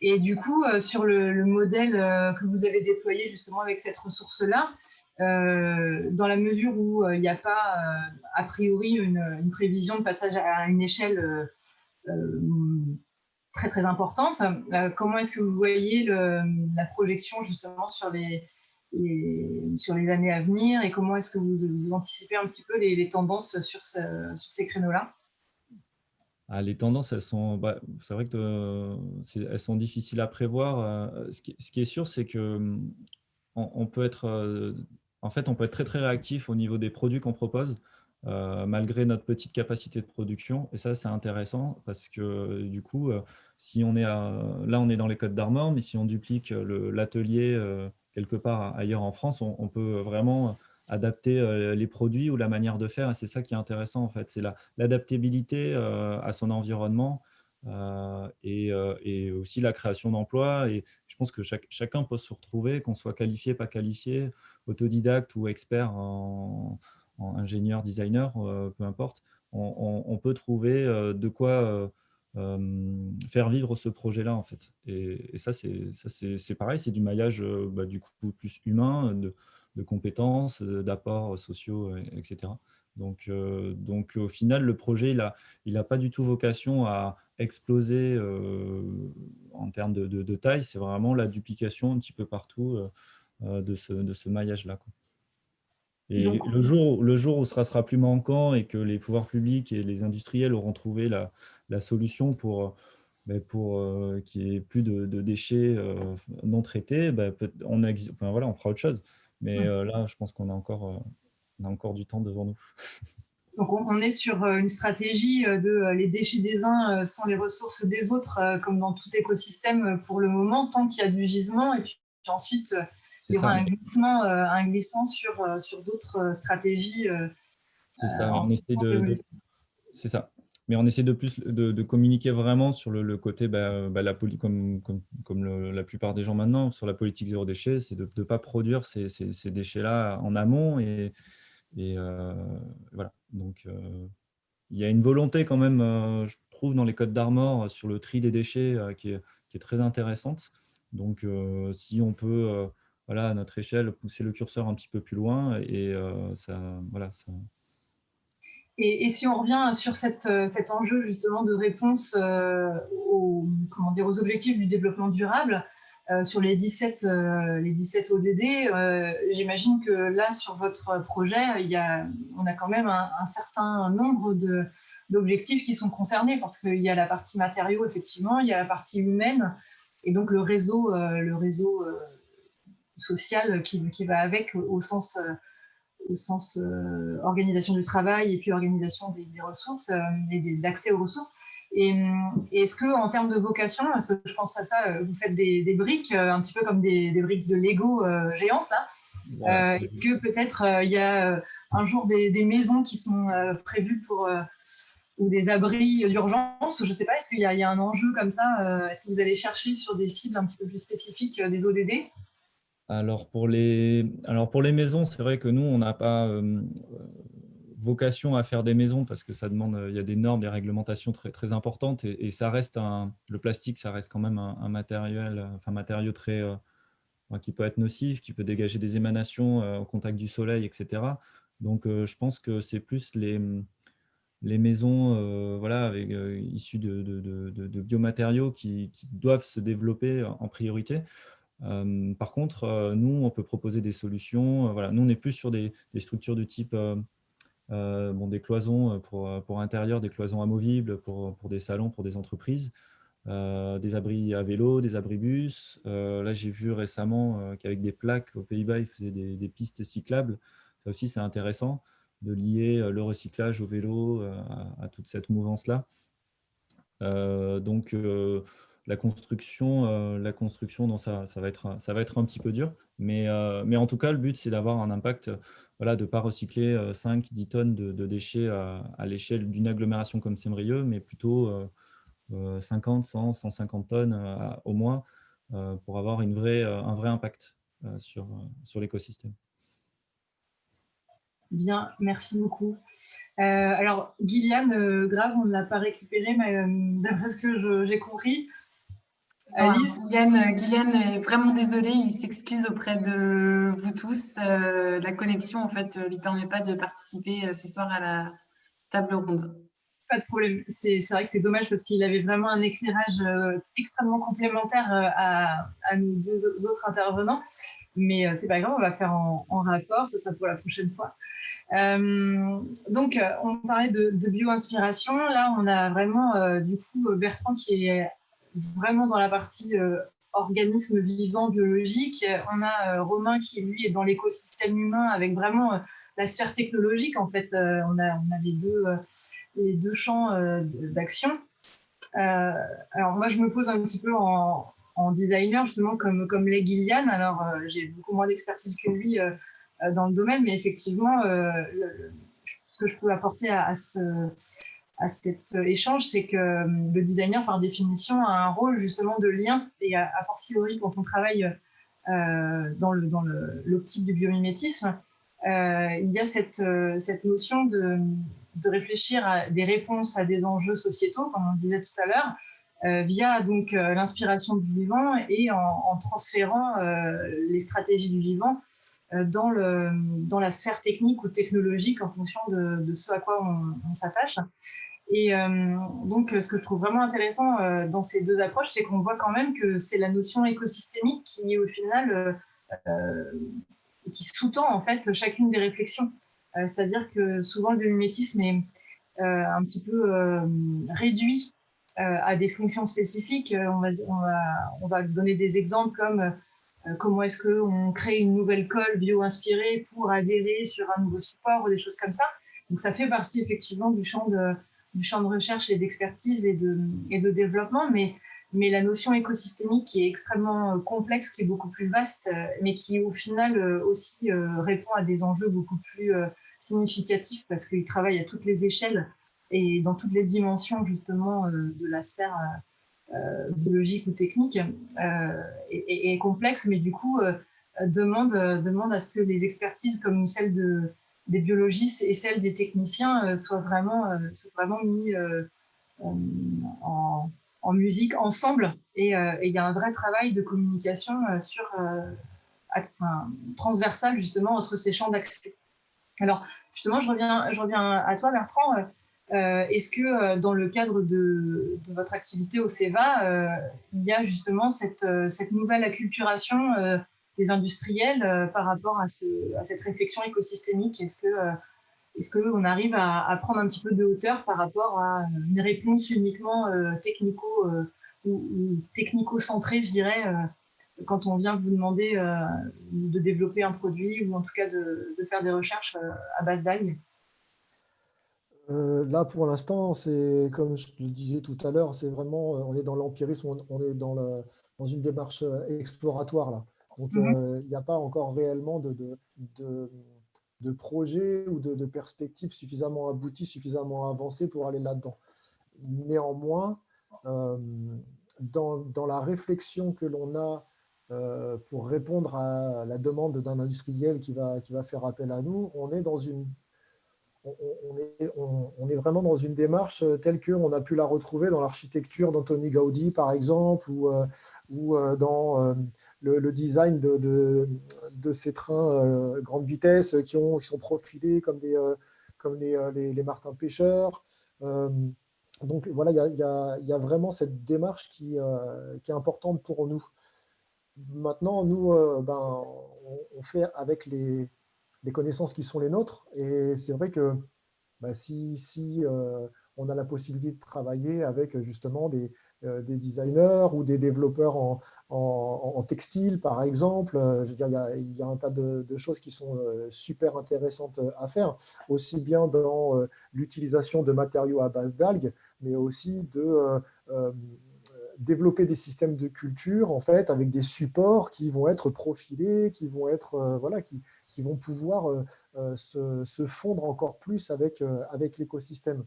Et du coup, sur le modèle que vous avez déployé justement avec cette ressource-là, dans la mesure où il n'y a pas, a priori, une prévision de passage à une échelle très très importante, comment est-ce que vous voyez la projection justement sur les années à venir, et comment est-ce que vous anticipez un petit peu les tendances sur ces créneaux-là? Les tendances, c'est vrai que elles sont difficiles à prévoir. Ce qui est sûr, c'est que on peut être, en fait, on peut être très très réactif au niveau des produits qu'on propose, malgré notre petite capacité de production. Et ça, c'est intéressant parce que du coup, si on est là, on est dans les Côtes d'Armor, mais si on duplique l'atelier quelque part ailleurs en France, on peut vraiment adapter les produits ou la manière de faire. Et c'est ça qui est intéressant, en fait. C'est l'adaptabilité à son environnement et aussi la création d'emplois. Et je pense que chacun peut se retrouver, qu'on soit qualifié, pas qualifié, autodidacte ou expert en ingénieur, designer, peu importe. On peut trouver de quoi faire vivre ce projet-là, en fait. Et ça, c'est pareil, c'est du maillage du coup plus humain, de compétences, d'apports sociaux, etc. Donc, au final, le projet, il a pas du tout vocation à exploser en termes de taille. C'est vraiment la duplication un petit peu partout de ce maillage-là, quoi. Et Donc, le jour où ce sera plus manquant et que les pouvoirs publics et les industriels auront trouvé la solution pour qu'il n'y ait plus de déchets non traités, enfin, voilà, on fera autre chose. Mais là, je pense qu'on a encore du temps devant nous. donc on est sur une stratégie de les déchets des uns sont les ressources des autres, comme dans tout écosystème pour le moment, tant qu'il y a du gisement, et puis ensuite il y aura un glissement sur d'autres stratégies. C'est ça, En on essaie c'est ça. Mais on essaie de plus de communiquer vraiment sur le côté, comme la plupart des gens maintenant, sur la politique zéro déchet, c'est de ne pas produire ces déchets-là en amont. Et voilà. Donc, il y a une volonté quand même, je trouve, dans les Côtes d'Armor sur le tri des déchets qui est très intéressante. Donc, si on peut, voilà, à notre échelle, pousser le curseur un petit peu plus loin, et voilà, ça. Et si on revient sur cet enjeu justement de réponse aux objectifs du développement durable, sur les 17 ODD, j'imagine que là, sur votre projet, on a quand même un certain nombre d'objectifs qui sont concernés, parce qu'il y a la partie matériaux, effectivement, il y a la partie humaine, et donc le réseau social qui va avec, au sens organisation du travail et puis organisation des ressources et d'accès aux ressources. Et est-ce que, en termes de vocation, parce que je pense à ça, vous faites des briques, un petit peu comme des briques de Lego géantes, là. Voilà, est-ce que peut-être il y a un jour des maisons qui sont prévues pour, ou des abris d'urgence, je ne sais pas, est-ce qu'il y a un enjeu comme ça, est-ce que vous allez chercher sur des cibles un petit peu plus spécifiques des ODD? Alors pour les maisons, c'est vrai que nous, on n'a pas vocation à faire des maisons parce que ça demande, il y a des normes, des réglementations très, très importantes et ça reste le plastique, ça reste quand même un matériau très, qui peut être nocif, qui peut dégager des émanations au contact du soleil, etc. Donc je pense que c'est plus les maisons voilà, issues de biomatériaux qui doivent se développer en priorité. Par contre, nous, on peut proposer des solutions. Voilà. Nous, on est plus sur des structures de type des cloisons pour intérieur, des cloisons amovibles pour des salons, pour des entreprises, des abris à vélo, des abribus. Là, j'ai vu récemment qu'avec des plaques aux Pays-Bas, ils faisaient des pistes cyclables. Ça aussi, c'est intéressant de lier le recyclage au vélo à toute cette mouvance-là. Donc, la construction, ça va être un petit peu dur. Mais en tout cas, le but, c'est d'avoir un impact, voilà, de ne pas recycler 5-10 tonnes de déchets à l'échelle d'une agglomération comme Saint-Brieuc, mais plutôt 50, 100, 150 tonnes au moins pour avoir un vrai impact sur l'écosystème. Bien, merci beaucoup. Alors, Gilliane Grave, on ne l'a pas récupéré, mais d'après ce que j'ai compris. Alice. Gilliane est vraiment désolée, il s'excuse auprès de vous tous. La connexion, en fait, lui permet pas de participer ce soir à la table ronde. Pas de problème. C'est vrai que c'est dommage parce qu'il avait vraiment un éclairage extrêmement complémentaire à nos deux autres intervenants. Mais c'est pas grave, on va faire en rapport, ce sera pour la prochaine fois. Donc, on parlait de bio-inspiration. Là, on a vraiment, du coup, Bertrand qui est vraiment dans la partie organisme vivant biologique. On a Romain qui, lui, est dans l'écosystème humain avec vraiment la sphère technologique. En fait, on a les deux champs d'action. Alors, moi, je me pose un petit peu en designer, justement, comme l'est Gilliane. Alors, j'ai beaucoup moins d'expertise que lui dans le domaine, mais effectivement, ce que je peux apporter à cet échange, c'est que le designer, par définition, a un rôle justement de lien, et a fortiori quand on travaille dans l'optique du biomimétisme, il y a cette notion de réfléchir à des réponses à des enjeux sociétaux, comme on disait tout à l'heure, via donc l'inspiration du vivant et en transférant les stratégies du vivant dans la sphère technique ou technologique en fonction de ce à quoi on s'attache. Et donc, ce que je trouve vraiment intéressant dans ces deux approches, c'est qu'on voit quand même que c'est la notion écosystémique qui, au final, qui sous-tend en fait chacune des réflexions. C'est-à-dire que souvent, le biomimétisme est un petit peu réduit à des fonctions spécifiques. On va donner des exemples comme comment est-ce qu'on crée une nouvelle colle bio-inspirée pour adhérer sur un nouveau support ou des choses comme ça. Donc, ça fait partie effectivement du champ de recherche et d'expertise et de développement, mais la notion écosystémique qui est extrêmement complexe, qui est beaucoup plus vaste, mais qui au final aussi répond à des enjeux beaucoup plus significatifs parce qu'il travaille à toutes les échelles et dans toutes les dimensions justement de la sphère biologique ou technique, est complexe, mais du coup demande à ce que les expertises comme celle des biologistes et celles des techniciens soient vraiment mis en musique ensemble. Et il y a un vrai travail de communication transversal justement entre ces champs d'action. Alors, justement, je reviens à toi, Bertrand. Est-ce que dans le cadre de votre activité au CEVA, il y a justement cette nouvelle acculturation des industriels par rapport à cette réflexion écosystémique? Est-ce qu'on arrive à prendre un petit peu de hauteur par rapport à une réponse uniquement ou technico-centrée, je dirais, quand on vient vous demander de développer un produit ou en tout cas de faire des recherches à base d'algues? Là, pour l'instant, c'est comme je le disais tout à l'heure, c'est vraiment, on est dans l'empirisme, on est dans une démarche exploratoire là. Donc, il n'y a pas encore réellement de projet ou de perspective suffisamment aboutie, suffisamment avancée pour aller là-dedans. Néanmoins, dans la réflexion que l'on a pour répondre à la demande d'un industriel qui va faire appel à nous, on est on est vraiment dans une démarche telle qu'on a pu la retrouver dans l'architecture d'Antoni Gaudí, par exemple, ou dans le design de ces trains grande vitesse qui sont profilés comme les martins pêcheurs. Donc voilà, il y a vraiment cette démarche qui est importante pour nous. Maintenant, nous, on fait avec les connaissances qui sont les nôtres. Et c'est vrai que si on a la possibilité de travailler avec justement des designers ou des développeurs en textile, par exemple, je veux dire, il y a un tas de choses qui sont super intéressantes à faire, aussi bien dans l'utilisation de matériaux à base d'algues, mais aussi de développer des systèmes de culture en fait avec des supports qui vont être profilés, qui vont être qui vont pouvoir se fondre encore plus avec l'écosystème.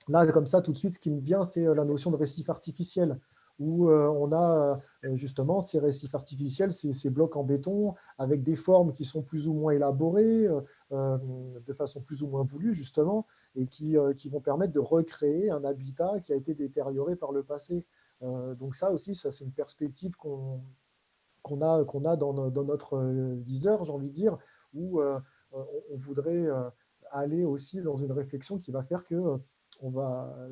Là, comme ça, tout de suite, ce qui me vient, c'est la notion de récif artificiel, où on a justement ces récifs artificiels, ces blocs en béton, avec des formes qui sont plus ou moins élaborées, de façon plus ou moins voulue, justement, et qui vont permettre de recréer un habitat qui a été détérioré par le passé. Donc ça aussi, ça c'est une perspective qu'on a dans notre viseur, j'ai envie de dire, où on voudrait aller aussi dans une réflexion qui va faire que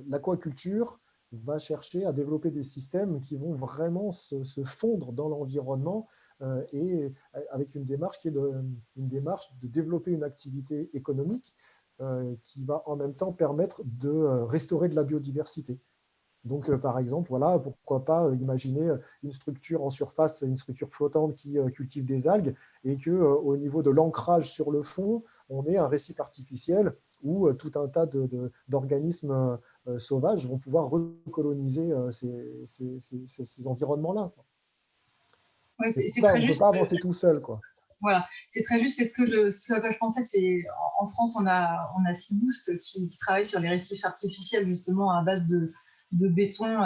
l'aquaculture va chercher à développer des systèmes qui vont vraiment se fondre dans l'environnement et avec une démarche qui est une démarche de développer une activité économique qui va en même temps permettre de restaurer de la biodiversité. Donc, par exemple, voilà, pourquoi pas imaginer une structure en surface, une structure flottante qui cultive des algues et qu'au niveau de l'ancrage sur le fond, on ait un récif artificiel où tout un tas d'organismes sauvages vont pouvoir recoloniser ces environnements-là. Ouais, c'est ça, on ne peut pas avancer tout seul, quoi. Voilà, c'est très juste. C'est ce à quoi je pensais. C'est en France, on a Seaboost qui travaille sur les récifs artificiels justement à base de béton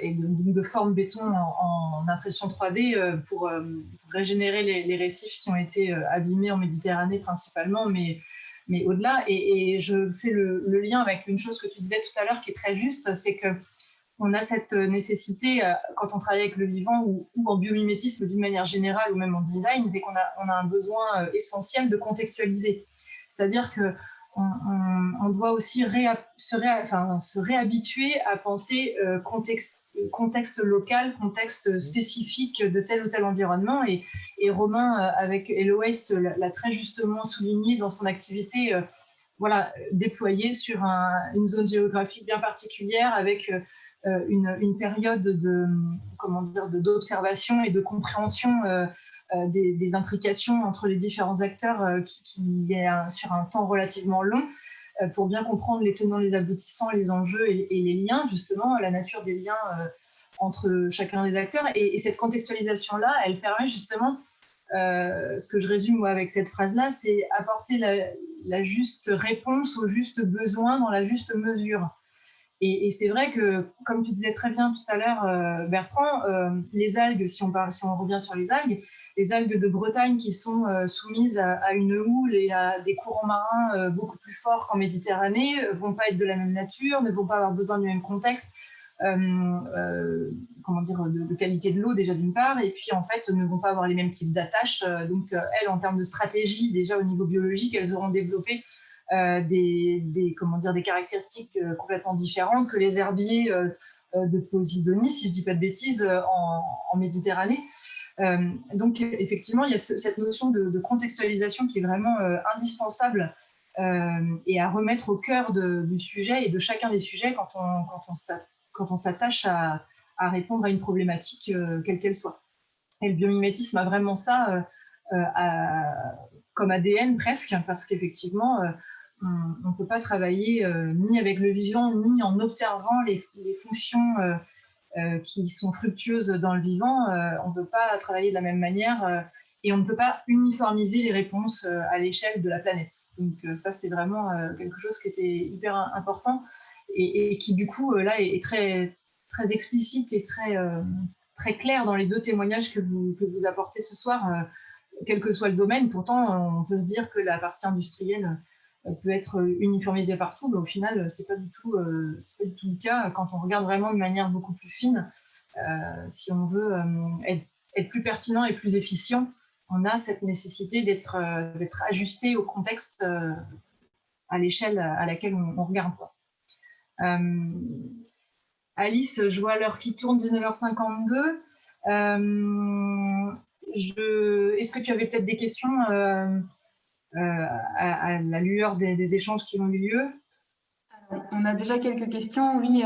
et de forme béton en impression 3D pour régénérer les récifs qui ont été abîmés en Méditerranée principalement, mais au-delà. Et je fais le lien avec une chose que tu disais tout à l'heure qui est très juste, c'est que on a cette nécessité, quand on travaille avec le vivant ou en biomimétisme d'une manière générale ou même en design, c'est qu'on a un besoin essentiel de contextualiser. C'est-à-dire qu'on doit aussi se réhabituer à penser contexte local, contexte spécifique de tel ou tel environnement. Et Romain, avec Hello Waste, l'a très justement souligné dans son activité déployée sur une zone géographique bien particulière avec une période d'observation et de compréhension des intrications entre les différents acteurs qui est sur un temps relativement long pour bien comprendre les tenants, les aboutissants, les enjeux et les liens, justement, la nature des liens entre chacun des acteurs. Et cette contextualisation-là, elle permet justement, ce que je résume moi avec cette phrase-là, c'est apporter la juste réponse aux justes besoins dans la juste mesure. Et c'est vrai que, comme tu disais très bien tout à l'heure, Bertrand, les algues, si on revient sur les algues de Bretagne qui sont soumises à une houle et à des courants marins beaucoup plus forts qu'en Méditerranée, vont pas être de la même nature, ne vont pas avoir besoin du même contexte. comment dire, de qualité de l'eau déjà d'une part, et puis en fait ne vont pas avoir les mêmes types d'attaches. Donc elles, en termes de stratégie, déjà au niveau biologique, elles auront développé comment dire, des caractéristiques complètement différentes que les herbiers de Posidonie, si je ne dis pas de bêtises, en Méditerranée. Donc effectivement, il y a cette notion de contextualisation qui est vraiment indispensable et à remettre au cœur du sujet et de chacun des sujets quand on s'attache à répondre à une problématique, quelle qu'elle soit. Et le biomimétisme a vraiment ça comme ADN presque, parce qu'effectivement, on ne peut pas travailler ni avec le vivant, ni en observant les fonctions qui sont fructueuses dans le vivant. On ne peut pas travailler de la même manière et on ne peut pas uniformiser les réponses à l'échelle de la planète. Donc ça, c'est vraiment quelque chose qui était hyper important et qui, du coup, là, est très, très explicite et très clair dans les deux témoignages que vous apportez ce soir, quel que soit le domaine. Pourtant, on peut se dire que la partie industrielle peut être uniformisée partout, mais au final, c'est pas du tout le cas. Quand on regarde vraiment de manière beaucoup plus fine, si on veut être plus pertinent et plus efficient, on a cette nécessité d'être ajusté au contexte à l'échelle à laquelle on regarde, quoi. Alice, je vois l'heure qui tourne, 19h52. Est-ce que tu avais peut-être des questions à la lueur des échanges qui ont eu lieu? On a déjà quelques questions, oui.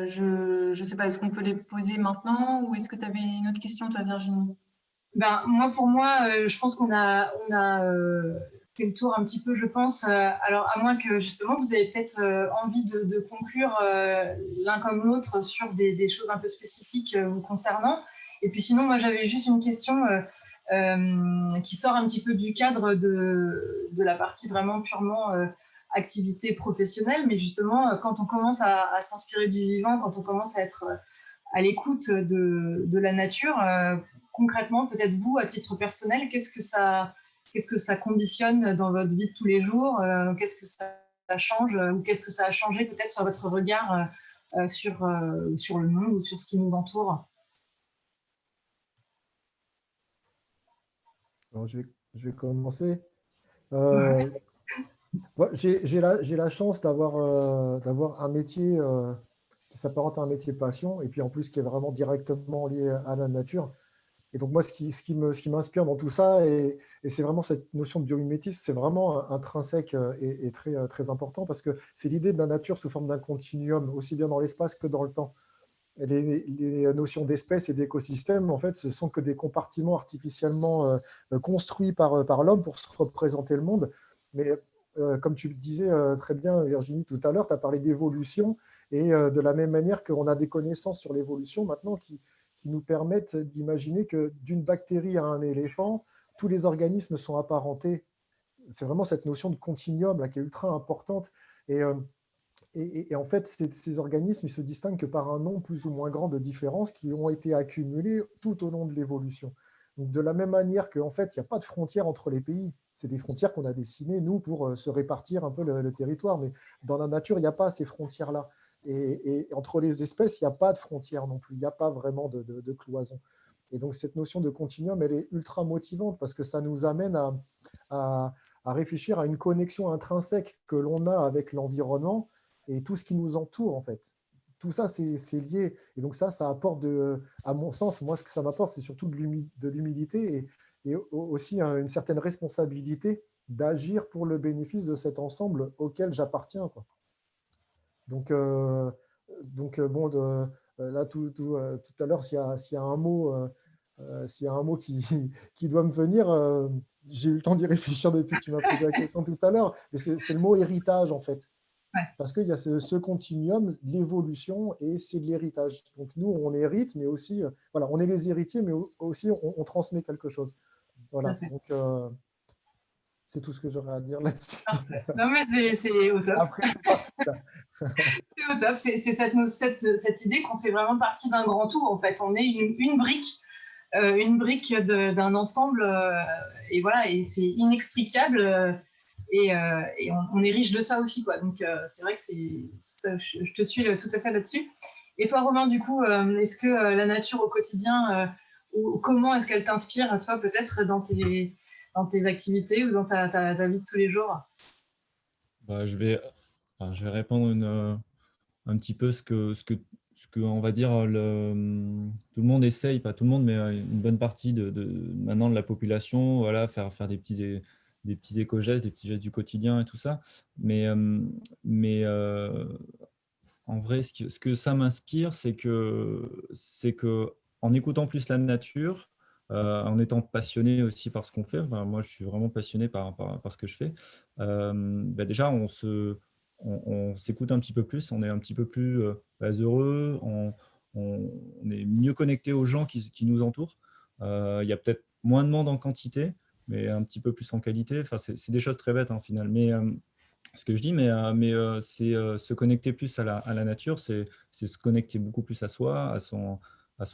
Je ne sais pas, est-ce qu'on peut les poser maintenant ou est-ce que tu avais une autre question, toi, Virginie? Pour moi, je pense qu'on a fait le tour un petit peu, je pense. Alors, à moins que, justement, vous avez peut-être envie de conclure l'un comme l'autre sur des choses un peu spécifiques vous concernant. Et puis sinon, moi, j'avais juste une question qui sort un petit peu du cadre de la partie vraiment purement activité professionnelle. Mais justement, quand on commence à s'inspirer du vivant, quand on commence à être à l'écoute de la nature, concrètement, peut-être vous, à titre personnel, qu'est-ce que ça conditionne dans votre vie de tous les jours? Qu'est-ce que ça change ou qu'est-ce que ça a changé peut-être sur votre regard sur le monde ou sur ce qui nous entoure? Alors, je vais commencer. J'ai la chance d'avoir un métier qui s'apparente à un métier passion et puis en plus qui est vraiment directement lié à la nature. Et donc moi, ce qui m'inspire dans tout ça, et c'est vraiment cette notion de biomimétisme, c'est vraiment intrinsèque et très, très important parce que c'est l'idée de la nature sous forme d'un continuum, aussi bien dans l'espace que dans le temps. Et les notions d'espèce et d'écosystème, en fait, ce sont que des compartiments artificiellement construits par l'homme pour se représenter le monde. Mais comme tu le disais très bien, Virginie, tout à l'heure, tu as parlé d'évolution et de la même manière qu'on a des connaissances sur l'évolution maintenant qui nous permettent d'imaginer que d'une bactérie à un éléphant, tous les organismes sont apparentés. C'est vraiment cette notion de continuum là, qui est ultra importante. Et en fait, ces organismes ils se distinguent que par un nombre plus ou moins grand de différences qui ont été accumulées tout au long de l'évolution. Donc, de la même manière qu'en fait, il n'y a pas de frontières entre les pays. C'est des frontières qu'on a dessinées, nous, pour se répartir un peu le territoire. Mais dans la nature, il n'y a pas ces frontières-là. Et entre les espèces, il n'y a pas de frontières non plus. Il n'y a pas vraiment de cloison. Et donc, cette notion de continuum, elle est ultra motivante parce que ça nous amène à réfléchir à une connexion intrinsèque que l'on a avec l'environnement et tout ce qui nous entoure, en fait. Tout ça, c'est lié. Et donc ça apporte, à mon sens, moi, ce que ça m'apporte, c'est surtout de l'humilité et aussi une certaine responsabilité d'agir pour le bénéfice de cet ensemble auquel j'appartiens, quoi. Donc bon, là, tout à l'heure, s'il y a un mot, qui doit me venir, j'ai eu le temps d'y réfléchir depuis que tu m'as posé la question tout à l'heure, mais c'est le mot héritage, en fait. Ouais. Parce qu'il y a ce continuum, l'évolution, et c'est de l'héritage. Donc nous, on hérite, mais aussi, voilà, on est les héritiers, mais aussi on transmet quelque chose. Voilà, donc c'est tout ce que j'aurais à dire là-dessus. Non, mais c'est au top. Après, c'est parti, là. C'est au top. C'est cette idée qu'on fait vraiment partie d'un grand tout, en fait. On est une brique d'un ensemble, et voilà, et c'est inextricable. Et on est riche de ça aussi, quoi. Donc c'est vrai que je te suis tout à fait là-dessus. Et toi, Romain, du coup, est-ce que la nature au quotidien, ou comment est-ce qu'elle t'inspire, toi, peut-être dans tes activités ou dans ta vie de tous les jours? Bah, je vais répondre un petit peu ce que on va dire, tout le monde essaye, pas tout le monde, mais une bonne partie maintenant de la population, voilà, faire des petits éco-gestes, des petits gestes du quotidien et tout ça. Mais, en vrai, ce que ça m'inspire, c'est que en écoutant plus la nature, en étant passionné aussi par ce qu'on fait, enfin, moi je suis vraiment passionné par ce que je fais, bah, déjà on s'écoute un petit peu plus, on est un petit peu plus heureux, on est mieux connecté aux gens qui nous entourent. Il y a peut-être moins de monde en quantité, mais un petit peu plus en qualité. Enfin, c'est des choses très bêtes en final. Mais ce que je dis, c'est se connecter plus à la nature, c'est se connecter beaucoup plus à soi, à son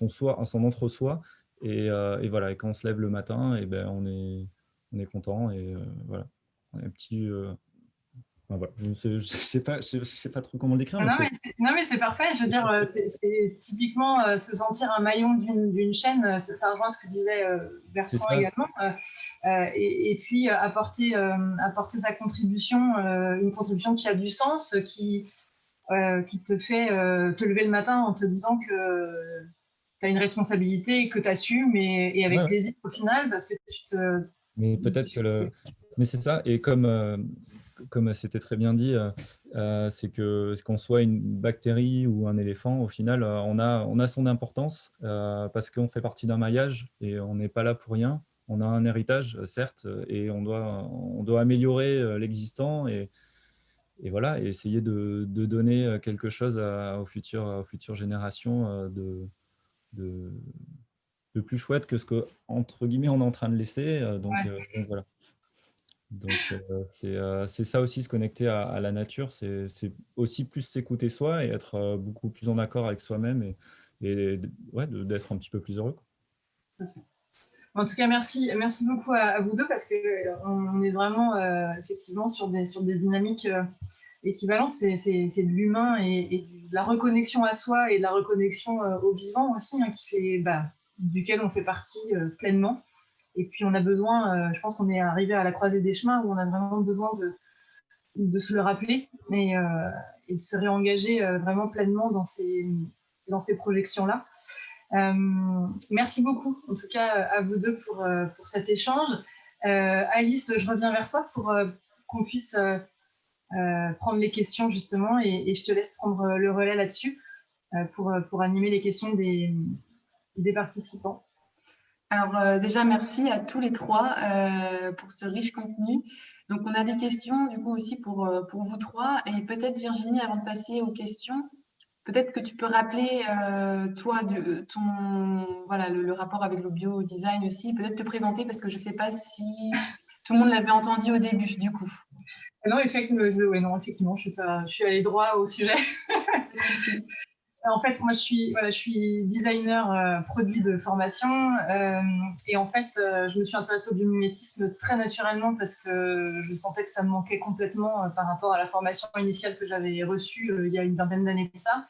soi, à son entre-soi. Et voilà, et quand on se lève le matin, et ben, on est content. Et voilà, on est un petit. Enfin, voilà. Je sais pas trop comment le décrire, mais c'est Non, mais c'est parfait. Je veux dire, c'est typiquement se sentir un maillon d'une chaîne. Ça rejoint ce que disait Bertrand ça. également. Et puis apporter sa contribution, une contribution qui a du sens, qui te fait te lever le matin en te disant que tu as une responsabilité et que tu assumes, et Ouais, avec ouais. plaisir au final, parce que Mais peut-être que mais c'est ça. Et comme c'était très bien dit, c'est que qu'on soit une bactérie ou un éléphant, au final, on a son importance parce qu'on fait partie d'un maillage et on n'est pas là pour rien. On a un héritage, certes, et on doit améliorer l'existant et voilà, et essayer de donner quelque chose aux futures générations de, de plus chouette que ce que, entre guillemets, on est en train de laisser. Donc voilà. Donc, c'est ça aussi, se connecter à la nature, c'est aussi plus s'écouter soi et être beaucoup plus en accord avec soi-même ouais, d'être un petit peu plus heureux, quoi. En tout cas, merci beaucoup à vous deux, parce que on est vraiment effectivement sur des dynamiques équivalentes. C'est de l'humain et de la reconnexion à soi et de la reconnexion au vivant aussi, hein, duquel on fait partie pleinement. Et puis on a besoin, je pense qu'on est arrivé à la croisée des chemins où on a vraiment besoin de se le rappeler et de se réengager vraiment pleinement dans ces projections-là. Merci beaucoup, en tout cas, à vous deux pour cet échange. Alice, je reviens vers toi pour qu'on puisse prendre les questions, justement, et je te laisse prendre le relais là-dessus pour animer les questions des participants. Alors déjà, merci à tous les trois pour ce riche contenu. Donc, on a des questions du coup aussi pour vous trois. Et peut-être Virginie, avant de passer aux questions, peut-être que tu peux rappeler, toi, voilà, le rapport avec le bio-design aussi. Peut-être te présenter, parce que je ne sais pas si tout le monde l'avait entendu au début, du coup. Non, effectivement, je suis allée droit au sujet. En fait, moi, je suis designer produit de formation. Et en fait, je me suis intéressée au biomimétisme très naturellement parce que je sentais que ça me manquait complètement par rapport à la formation initiale que j'avais reçue il y a une vingtaine d'années de ça,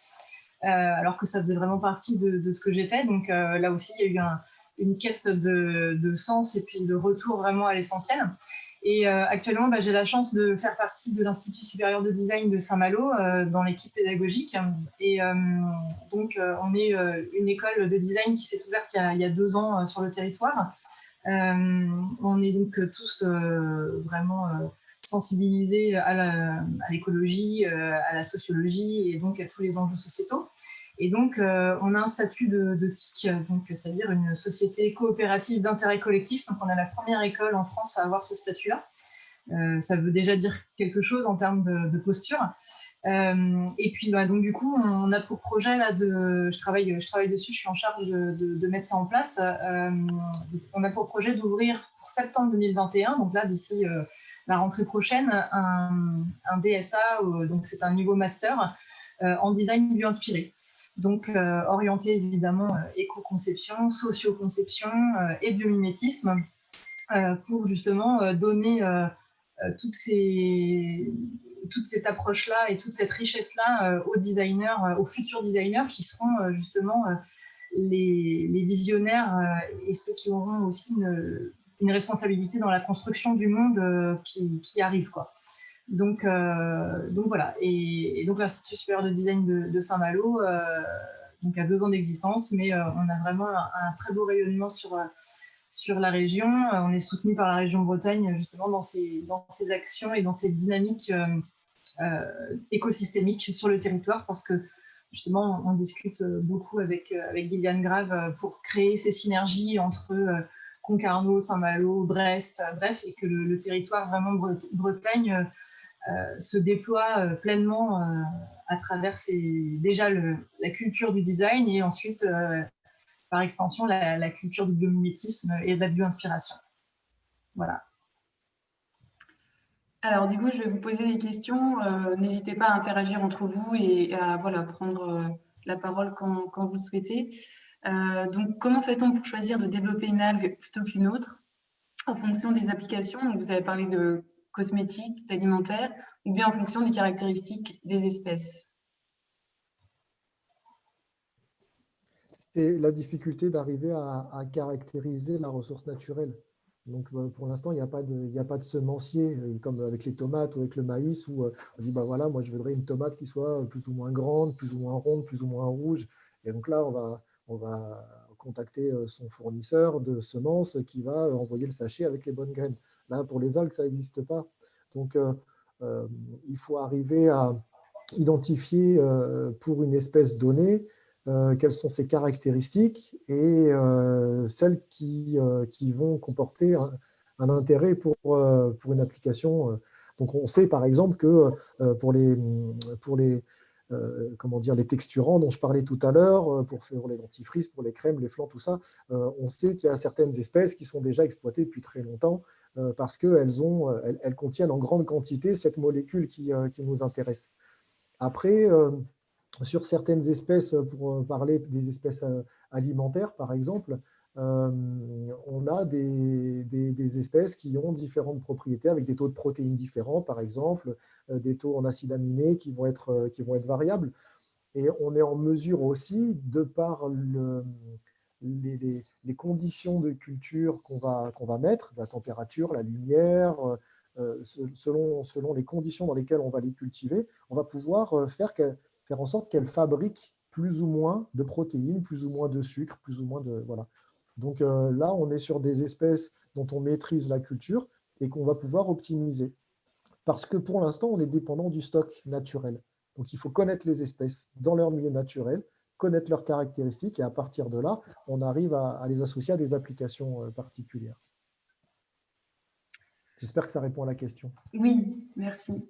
alors que ça faisait vraiment partie de ce que j'étais. Donc là aussi, il y a eu une quête de sens et puis de retour vraiment à l'essentiel. Et actuellement, j'ai la chance de faire partie de l'Institut supérieur de design de Saint-Malo dans l'équipe pédagogique. Et donc, on est une école de design qui s'est ouverte il y a 2 ans sur le territoire. On est donc tous vraiment sensibilisés à l'écologie, à la sociologie et donc à tous les enjeux sociétaux. Et donc, on a un statut de SIC, c'est-à-dire une société coopérative d'intérêt collectif. Donc, on a la première école en France à avoir ce statut-là. Ça veut déjà dire quelque chose en termes de posture. Et puis, donc, du coup, on a pour projet, là, je travaille dessus, je suis en charge de mettre ça en place. On a pour projet d'ouvrir pour septembre 2021, donc là, d'ici la rentrée prochaine, un DSA, donc c'est un niveau master en design bio-inspiré. Donc, orienté évidemment éco-conception, socio-conception et biomimétisme pour justement donner toute cette approche-là et toute cette richesse-là aux designers, aux futurs designers qui seront justement les visionnaires et ceux qui auront aussi une responsabilité dans la construction du monde qui arrive, quoi. Donc voilà. Et donc l'Institut supérieur de design de Saint-Malo donc a 2 ans d'existence, mais on a vraiment un très beau rayonnement sur la région. On est soutenu par la région Bretagne justement dans ces actions et dans ces dynamiques écosystémiques sur le territoire, parce que justement on discute beaucoup avec Gillian Grave pour créer ces synergies entre Concarneau, Saint-Malo, Brest, bref, et que le territoire vraiment Bretagne se déploie pleinement à travers déjà la culture du design et ensuite par extension la culture du biomimétisme et de la bio-inspiration. Voilà. Alors du coup, je vais vous poser des questions. N'hésitez pas à interagir entre vous et à prendre la parole quand vous le souhaitez. Donc, comment fait-on pour choisir de développer une algue plutôt qu'une autre en fonction des applications? Donc, vous avez parlé de cosmétiques, d'alimentaire, ou bien en fonction des caractéristiques des espèces? C'est la difficulté d'arriver à caractériser la ressource naturelle. Donc, pour l'instant, il n'y a pas de semencier, comme avec les tomates ou avec le maïs, où on dit, voilà, moi, je voudrais une tomate qui soit plus ou moins grande, plus ou moins ronde, plus ou moins rouge. Et donc là, on va contacter son fournisseur de semences qui va envoyer le sachet avec les bonnes graines. Là, pour les algues, ça n'existe pas. Donc, il faut arriver à identifier pour une espèce donnée quelles sont ses caractéristiques et celles qui vont comporter un intérêt pour une application. Donc, on sait par exemple que pour les texturants dont je parlais tout à l'heure, pour faire les dentifrices, pour les crèmes, les flancs, tout ça, on sait qu'il y a certaines espèces qui sont déjà exploitées depuis très longtemps parce qu'elles contiennent en grande quantité cette molécule qui nous intéresse. Après, sur certaines espèces, pour parler des espèces alimentaires, par exemple, on a des espèces qui ont différentes propriétés avec des taux de protéines différents, par exemple, des taux en acides aminés qui vont être variables. Et on est en mesure aussi, de par les conditions de culture qu'on va mettre, la température, la lumière, selon les conditions dans lesquelles on va les cultiver, on va pouvoir faire en sorte qu'elles fabriquent plus ou moins de protéines, plus ou moins de sucre, plus ou moins de… Voilà. Donc là, on est sur des espèces dont on maîtrise la culture et qu'on va pouvoir optimiser. Parce que pour l'instant, on est dépendant du stock naturel. Donc il faut connaître les espèces dans leur milieu naturel, connaître leurs caractéristiques, et à partir de là, on arrive à les associer à des applications particulières. J'espère que ça répond à la question. Oui, merci.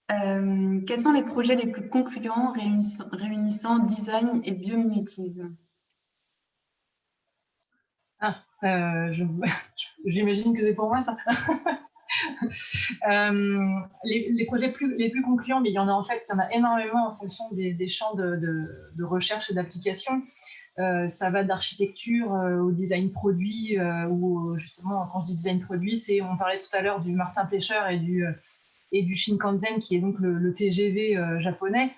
Quels sont les projets les plus concluants réunissant design et biomimétisme? J'imagine que c'est pour moi, ça. Les projets les plus concluants, mais il y en a énormément en fonction des champs de recherche et d'application. Ça va d'architecture au design produit, ou justement, quand je dis design produit, on parlait tout à l'heure du Martin Pêcheur et du Shinkansen, qui est donc le TGV japonais,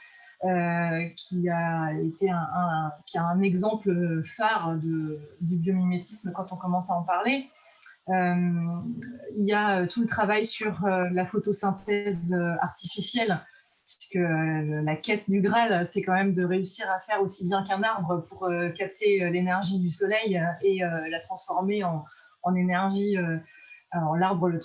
qui a un exemple phare du biomimétisme quand on commence à en parler. Il y a tout le travail sur la photosynthèse artificielle, puisque la quête du Graal, c'est quand même de réussir à faire aussi bien qu'un arbre pour capter l'énergie du soleil et la transformer en énergie. Alors l'arbre le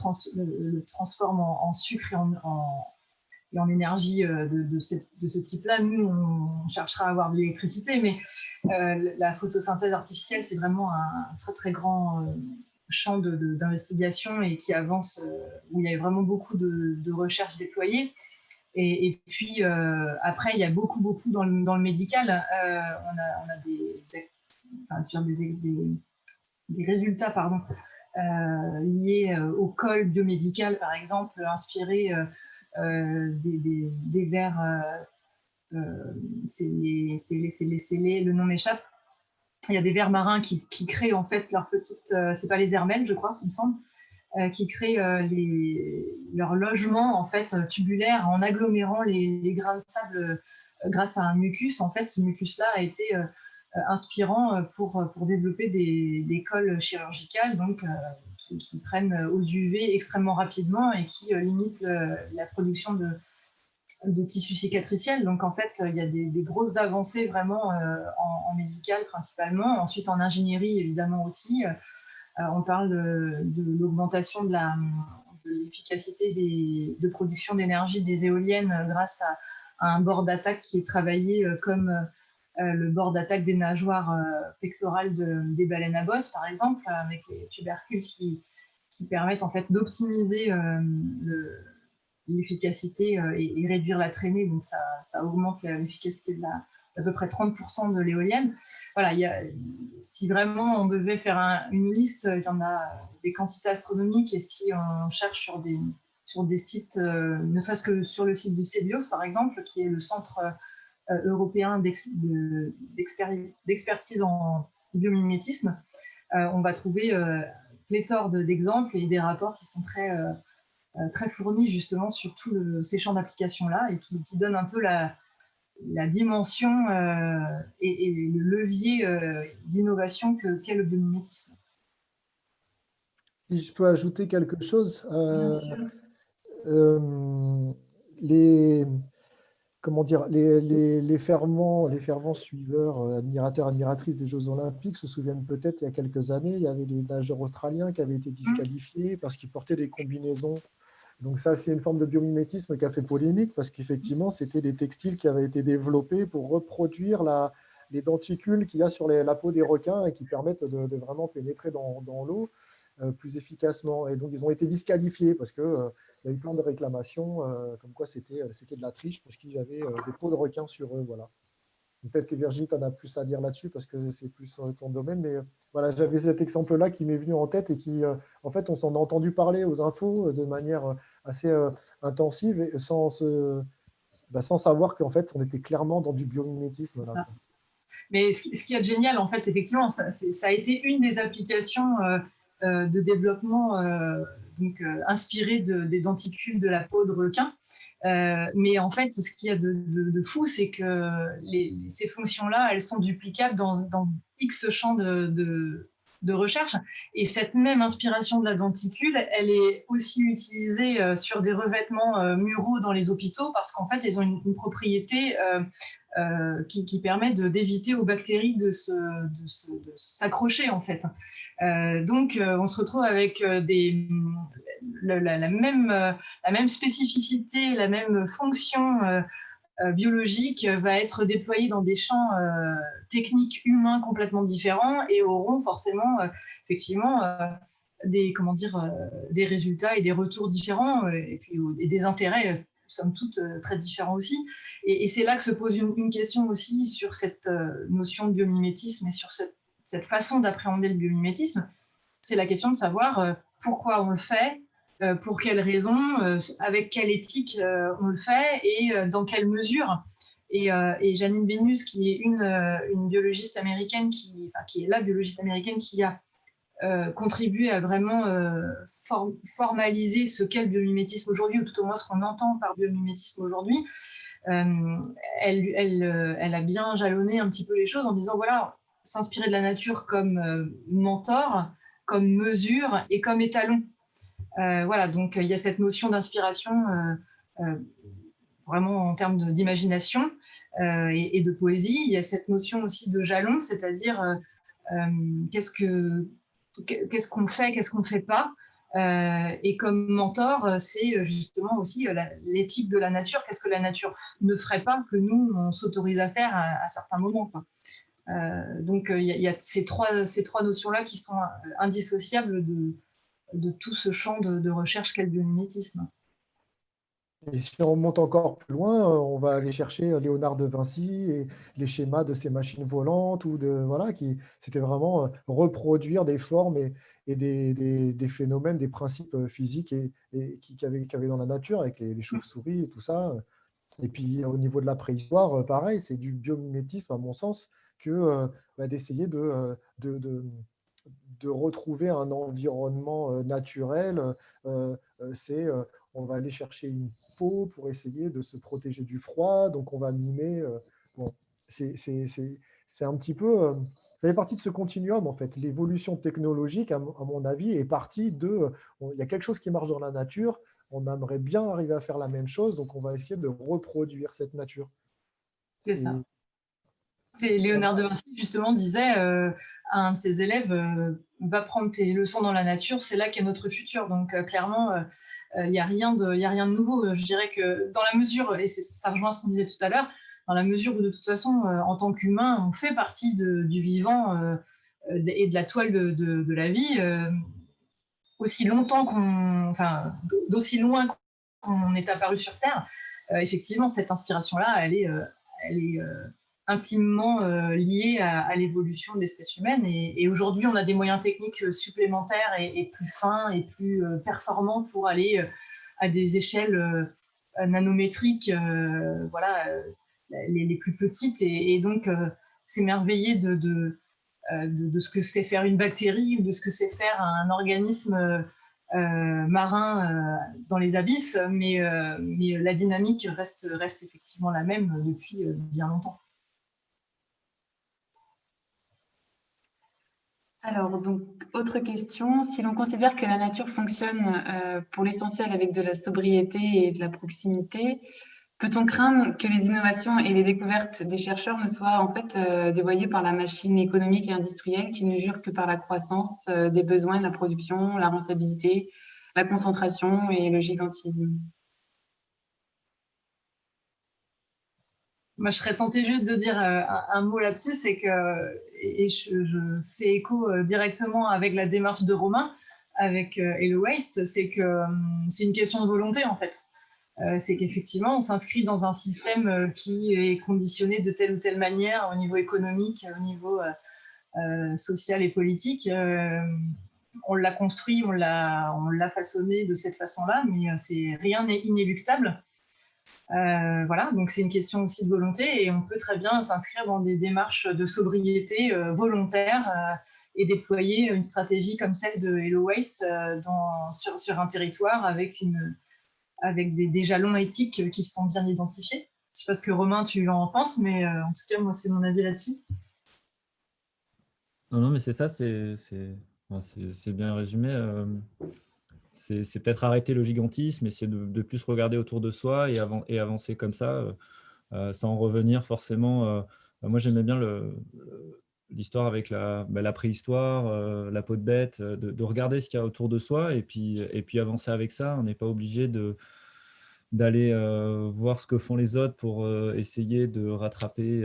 transforme en sucre et en énergie de ce type-là. Nous, on cherchera à avoir de l'électricité, mais la photosynthèse artificielle, c'est vraiment un très très grand champ d'investigation et qui avance, où il y a vraiment beaucoup de recherches déployées. Et puis après, il y a beaucoup dans le médical. On a des résultats liés au col biomédical, par exemple, inspirés des vers, le nom m'échappe. Il y a des vers marins qui créent en fait leur petite, c'est pas les hermelles, je crois, il me semble, qui créent leur logement en fait tubulaire en agglomérant les grains de sable grâce à un mucus. En fait, ce mucus-là a été inspirant pour développer des cols chirurgicales donc, qui prennent aux UV extrêmement rapidement et qui limitent la production de tissus cicatriciels. Donc, en fait, il y a des grosses avancées vraiment en médical principalement. Ensuite, en ingénierie, évidemment aussi. On parle de l'augmentation de l'efficacité de production d'énergie des éoliennes grâce à un bord d'attaque qui est travaillé comme le bord d'attaque des nageoires pectorales des baleines à bosse, par exemple, avec les tubercules qui permettent en fait d'optimiser l'efficacité et réduire la traînée. Donc, ça augmente l'efficacité d'à peu près 30% de l'éolienne. Voilà, si vraiment on devait faire une liste, il y en a des quantités astronomiques. Et si on cherche sur des sites, ne serait-ce que sur le site du CEBIOS, par exemple, qui est le centre européen d'expertise en biomimétisme, on va trouver pléthore d'exemples et des rapports qui sont très fournis justement sur tous ces champs d'application-là et qui donnent un peu la dimension et le levier d'innovation qu'est le biomimétisme. Si je peux ajouter quelque chose, Bien sûr. Les fervents suiveurs, admirateurs, admiratrices des Jeux Olympiques se souviennent peut-être il y a quelques années, il y avait les nageurs australiens qui avaient été disqualifiés parce qu'ils portaient des combinaisons. Donc ça, c'est une forme de biomimétisme qui a fait polémique parce qu'effectivement, c'était des textiles qui avaient été développés pour reproduire les denticules qu'il y a sur la peau des requins et qui permettent de vraiment pénétrer dans l'eau plus efficacement. Et donc, ils ont été disqualifiés parce qu'il y a eu plein de réclamations comme quoi c'était de la triche parce qu'ils avaient des peaux de requins sur eux. Voilà. Peut-être que Virginie, tu en as plus à dire là-dessus parce que c'est plus ton domaine. Mais voilà, j'avais cet exemple-là qui m'est venu en tête et qui, en fait, on s'en a entendu parler aux infos de manière assez intensive et sans savoir qu'en fait, on était clairement dans du biomimétisme. Là. Mais ce qu'il y a de génial, en fait, effectivement, ça a été une des applications de développement inspirées des denticules de la peau de requin. Mais en fait, ce qu'il y a de fou, c'est que ces fonctions-là, elles sont duplicables dans X champs de recherche. Et cette même inspiration de la denticule, elle est aussi utilisée sur des revêtements muraux dans les hôpitaux parce qu'en fait, ils ont une propriété qui permet d'éviter aux bactéries de s'accrocher en fait. Donc on se retrouve avec la même spécificité, la même fonction biologique va être déployée dans des champs techniques humains complètement différents et auront forcément effectivement des résultats et des retours différents et des intérêts somme toute très différents aussi. Et c'est là que se pose une question aussi sur cette notion de biomimétisme et sur cette façon d'appréhender le biomimétisme. C'est la question de savoir pourquoi on le fait, pour quelles raisons, avec quelle éthique on le fait et dans quelle mesure. Et Janine Benyus, qui est une biologiste américaine, qui est la biologiste américaine qui a contribuer à vraiment formaliser ce qu'est le biomimétisme aujourd'hui, ou tout au moins ce qu'on entend par biomimétisme aujourd'hui, elle a bien jalonné un petit peu les choses en disant, voilà, s'inspirer de la nature comme mentor, comme mesure et comme étalon. Voilà, donc il y a cette notion d'inspiration vraiment en termes d'imagination et de poésie. Il y a cette notion aussi de jalon, c'est-à-dire qu'est-ce qu'on fait, qu'est-ce qu'on ne fait pas. Et comme mentor, c'est justement aussi l'éthique de la nature. Qu'est-ce que la nature ne ferait pas que nous, on s'autorise à faire à certains moments, quoi. Donc, il y a ces trois notions-là qui sont indissociables de tout ce champ de recherche qu'est le biomimétisme. Et si on monte encore plus loin, on va aller chercher Léonard de Vinci et les schémas de ces machines volantes qui c'était vraiment reproduire des formes et des phénomènes, des principes physiques qu'il y avait dans la nature avec les chauves-souris et tout ça. Et puis au niveau de la préhistoire, pareil, c'est du biomimétisme à mon sens que d'essayer de retrouver un environnement naturel. On va aller chercher une peau pour essayer de se protéger du froid, donc on va mimer. Bon, c'est un petit peu, ça fait partie de ce continuum en fait. L'évolution technologique, à mon avis, est partie de, il y a quelque chose qui marche dans la nature, on aimerait bien arriver à faire la même chose, donc on va essayer de reproduire cette nature. C'est ça. C'est Léonard de Vinci, justement, disait à un de ses élèves, va prendre tes leçons dans la nature, c'est là qu'est notre futur. Donc, clairement, il n'y a rien de nouveau. Je dirais que dans la mesure, et ça rejoint ce qu'on disait tout à l'heure, dans la mesure où, de toute façon, en tant qu'humain, on fait partie du vivant et de la toile de la vie, aussi longtemps d'aussi loin qu'on est apparu sur Terre. Effectivement, cette inspiration-là, elle est intimement liée à l'évolution de l'espèce humaine. Et aujourd'hui, on a des moyens techniques supplémentaires et plus fins et plus performants pour aller à des échelles nanométriques, les plus petites. Et donc, s'émerveiller de ce que c'est faire une bactérie ou de ce que c'est faire un organisme marin dans les abysses, mais la dynamique reste effectivement la même depuis bien longtemps. Alors, donc, autre question. Si l'on considère que la nature fonctionne pour l'essentiel avec de la sobriété et de la proximité, peut-on craindre que les innovations et les découvertes des chercheurs ne soient en fait dévoyées par la machine économique et industrielle qui ne jure que par la croissance des besoins, la production, la rentabilité, la concentration et le gigantisme? Moi, je serais tentée juste de dire un mot là-dessus, c'est que, et je fais écho directement avec la démarche de Romain, avec Hello Waste, c'est que c'est une question de volonté en fait. C'est qu'effectivement, on s'inscrit dans un système qui est conditionné de telle ou telle manière au niveau économique, au niveau social et politique. On l'a construit, on l'a façonné de cette façon-là, mais rien n'est inéluctable. Voilà, donc c'est une question aussi de volonté et on peut très bien s'inscrire dans des démarches de sobriété volontaire et déployer une stratégie comme celle de Hello Waste sur un territoire avec des jalons éthiques qui sont bien identifiés. Je ne sais pas ce que Romain, tu en penses, mais en tout cas, moi, c'est mon avis là-dessus. Non, mais c'est ça, c'est bien résumé. C'est peut-être arrêter le gigantisme, essayer de plus regarder autour de soi et avancer comme ça, sans revenir forcément. Moi, j'aimais bien l'histoire avec la préhistoire, la peau de bête, de regarder ce qu'il y a autour de soi et puis avancer avec ça. On n'est pas obligé d'aller voir ce que font les autres pour essayer de rattraper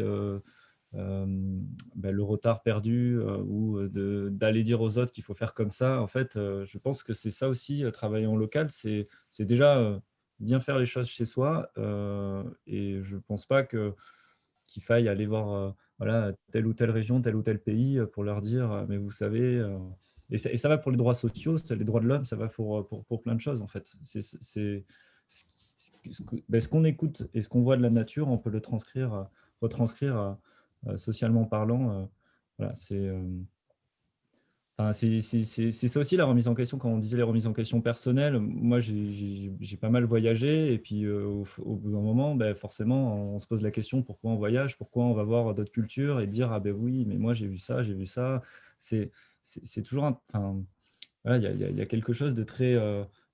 le retard perdu ou d'aller dire aux autres qu'il faut faire comme ça. En fait, je pense que c'est ça aussi, travailler en local, c'est déjà bien faire les choses chez soi. Et je ne pense pas qu'il faille aller voir voilà, telle ou telle région, tel ou tel pays pour leur dire mais vous savez, et ça va pour les droits sociaux, les droits de l'homme, ça va pour plein de choses en fait. Ce qu'on écoute et ce qu'on voit de la nature, on peut le retranscrire socialement parlant. Voilà, c'est ça aussi la remise en question. Quand on disait les remises en question personnelles, moi j'ai pas mal voyagé et puis au bout d'un moment, forcément on se pose la question pourquoi on voyage, pourquoi on va voir d'autres cultures et dire ah ben oui mais moi j'ai vu ça. C'est toujours voilà, il y a quelque chose de très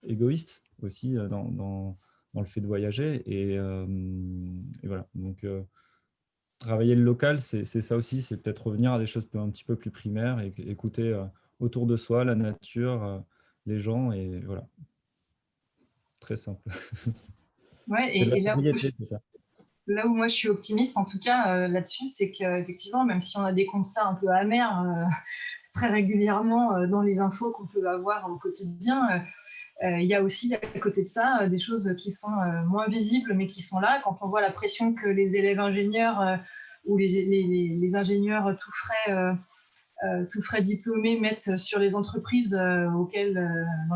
égoïste aussi dans le fait de voyager et voilà donc travailler le local, c'est ça aussi, c'est peut-être revenir à des choses un petit peu plus primaires et écouter autour de soi la nature, les gens et voilà. Très simple. Ouais, C'est de la et sobriété, c'est ça. là où moi je suis optimiste, en tout cas là-dessus, c'est qu'effectivement, même si on a des constats un peu amers très régulièrement dans les infos qu'on peut avoir au quotidien, il y a aussi à côté de ça des choses qui sont moins visibles mais qui sont là. Quand on voit la pression que les élèves ingénieurs ou les ingénieurs tout frais diplômés mettent sur les entreprises dans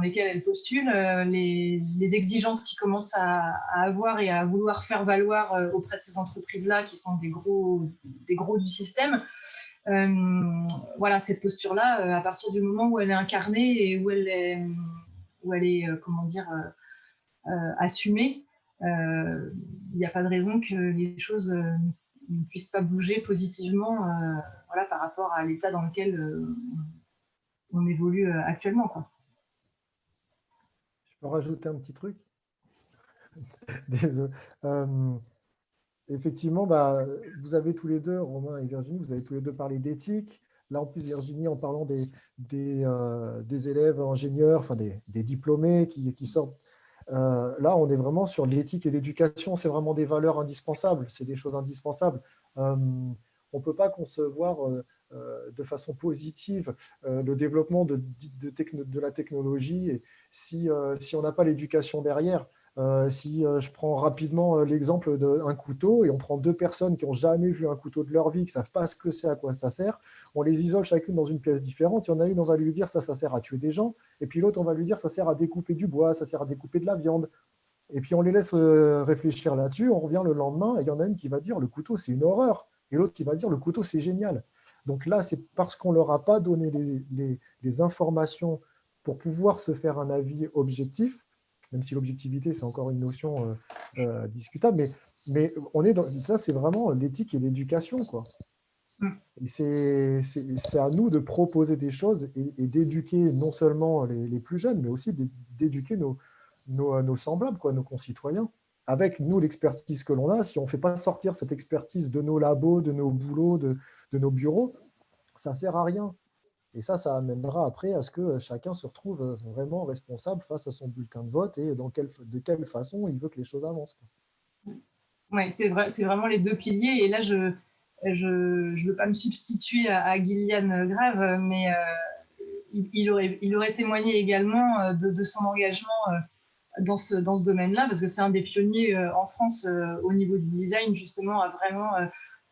lesquelles elles postulent, les exigences qu'ils commencent à avoir et à vouloir faire valoir auprès de ces entreprises-là qui sont des gros du système, Voilà, cette posture-là, à partir du moment où elle est incarnée et où elle est comment dire, assumée, il n'y a pas de raison que les choses ne puissent pas bouger positivement, voilà, par rapport à l'état dans lequel on évolue actuellement, quoi. Je peux rajouter un petit truc? Désolé. Effectivement, vous avez tous les deux, Romain et Virginie, vous avez tous les deux parlé d'éthique. Là, en plus, Virginie, en parlant des élèves ingénieurs, enfin des diplômés qui sortent, là, on est vraiment sur l'éthique et l'éducation. C'est vraiment des valeurs indispensables, c'est des choses indispensables. On ne peut pas concevoir de façon positive le développement de la technologie et si on n'a pas l'éducation derrière. Si je prends rapidement l'exemple d'un couteau et on prend deux personnes qui n'ont jamais vu un couteau de leur vie, qui ne savent pas ce que c'est, à quoi ça sert, on les isole chacune dans une pièce différente. Il y en a une, on va lui dire ça sert à tuer des gens, et puis l'autre, on va lui dire ça sert à découper du bois, ça sert à découper de la viande. Et puis on les laisse réfléchir là-dessus, on revient le lendemain, et il y en a une qui va dire le couteau c'est une horreur, et l'autre qui va dire le couteau c'est génial. Donc là, c'est parce qu'on ne leur a pas donné les informations pour pouvoir se faire un avis objectif, même si l'objectivité, c'est encore une notion discutable, mais on est ça, c'est vraiment l'éthique et l'éducation, quoi. C'est à nous de proposer des choses et d'éduquer non seulement les plus jeunes, mais aussi d'éduquer nos semblables, quoi, nos concitoyens. Avec nous, l'expertise que l'on a, si on ne fait pas sortir cette expertise de nos labos, de nos boulots, de nos bureaux, ça ne sert à rien. Et ça amènera après à ce que chacun se retrouve vraiment responsable face à son bulletin de vote et de quelle façon il veut que les choses avancent. Oui, c'est vrai, c'est vraiment les deux piliers. Et là, je ne veux pas me substituer à Gillian Grève, mais il aurait témoigné également de son engagement dans ce domaine-là, parce que c'est un des pionniers en France au niveau du design, justement, à vraiment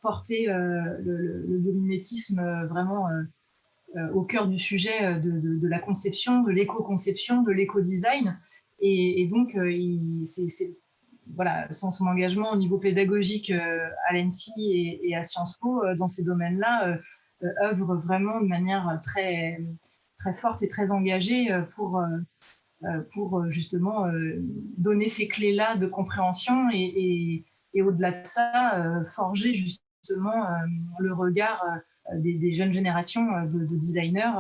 porter le volumétisme vraiment au cœur du sujet de la conception, de l'éco-conception, de l'éco-design. Et donc, voilà, son engagement au niveau pédagogique à l'ENSI et à Sciences Po dans ces domaines-là œuvre vraiment de manière très, très forte et très engagée pour justement donner ces clés-là de compréhension et au-delà de ça, forger justement le regard des jeunes générations de designers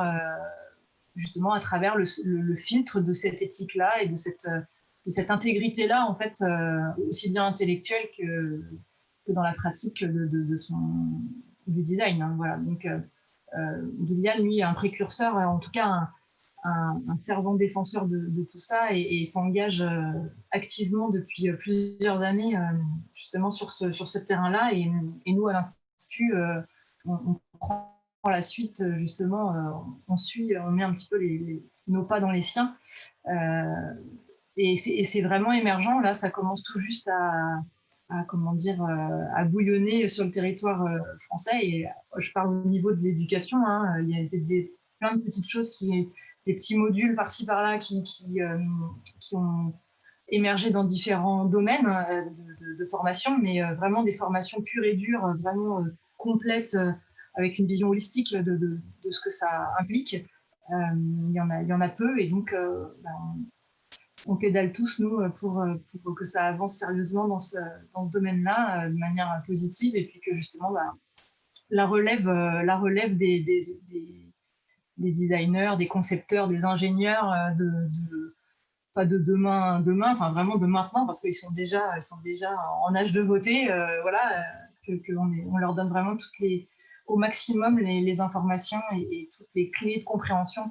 justement à travers le filtre de cette éthique-là et de cette intégrité-là, en fait, aussi bien intellectuelle que dans la pratique du design. Hein, voilà. Donc, Gillian, lui, est un précurseur, en tout cas un fervent défenseur de tout ça et s'engage activement depuis plusieurs années justement sur ce terrain-là. Et nous, à l'Institut, on prend la suite, justement, on met un petit peu nos pas dans les siens. Et c'est vraiment émergent. Là, ça commence tout juste comment dire, à bouillonner sur le territoire français. Et je parle au niveau de l'éducation. Hein, il y a plein de petites choses, des petits modules par-ci par-là qui ont émergé dans différents domaines de formation, mais vraiment des formations pures et dures, vraiment complètes, avec une vision holistique de ce que ça implique. Il y en a peu, et donc on pédale tous, nous, pour que ça avance sérieusement dans ce domaine-là, de manière positive, et puis que justement, la relève des designers, des concepteurs, des ingénieurs, pas de demain, enfin vraiment de maintenant, parce qu'ils sont déjà en âge de voter, voilà, on leur donne vraiment au maximum les informations et toutes les clés de compréhension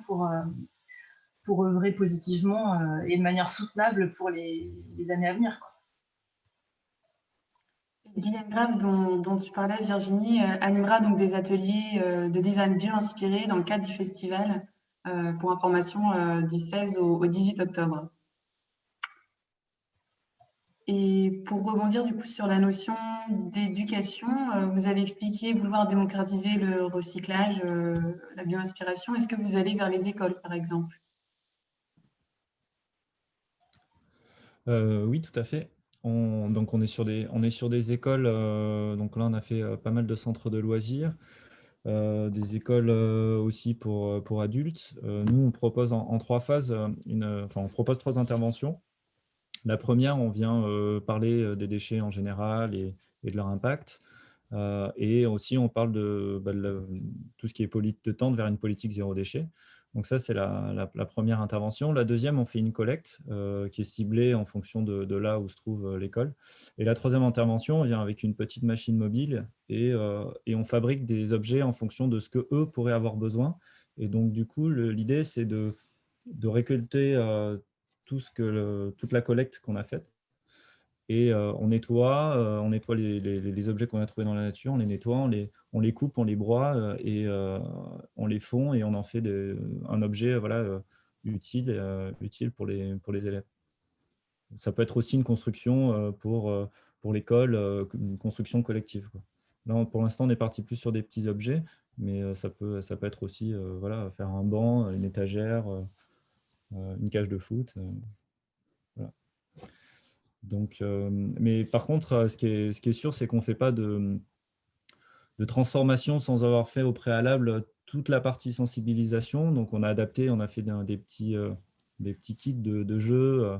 pour œuvrer positivement et de manière soutenable pour les années à venir, quoi. Gillian Grave, dont tu parlais, Virginie, animera donc des ateliers de design bio-inspirés dans le cadre du festival, pour information, du 16 au 18 octobre. Et pour rebondir du coup sur la notion d'éducation, vous avez expliqué vouloir démocratiser le recyclage, la bio-inspiration. Est-ce que vous allez vers les écoles, par exemple? Oui, tout à fait. On est sur des écoles. Donc là, on a fait pas mal de centres de loisirs. des écoles aussi pour adultes. Nous, on propose en 3 phases, on propose 3 interventions. La première, on vient parler des déchets en général et de leur impact. Et aussi, on parle de tout ce qui est de tendre vers une politique zéro déchet. Donc ça, c'est la première intervention. La deuxième, on fait une collecte qui est ciblée en fonction de là où se trouve l'école. Et la troisième intervention, on vient avec une petite machine mobile et on fabrique des objets en fonction de ce qu'eux pourraient avoir besoin. Et donc, du coup, l'idée, c'est de récolter toute la collecte qu'on a faite. Et on nettoie les objets qu'on a trouvés dans la nature, on les nettoie, on les coupe, on les broie et on les fond et on en fait un objet utile pour les élèves. Ça peut être aussi une construction pour l'école, une construction collective, quoi. Là, pour l'instant, on est parti plus sur des petits objets, mais ça peut être aussi faire un banc, une étagère, une cage de foot. Voilà. Donc, mais par contre, ce qui est sûr, c'est qu'on ne fait pas de transformation sans avoir fait au préalable toute la partie sensibilisation. Donc, on a adapté, on a fait des petits kits de jeux.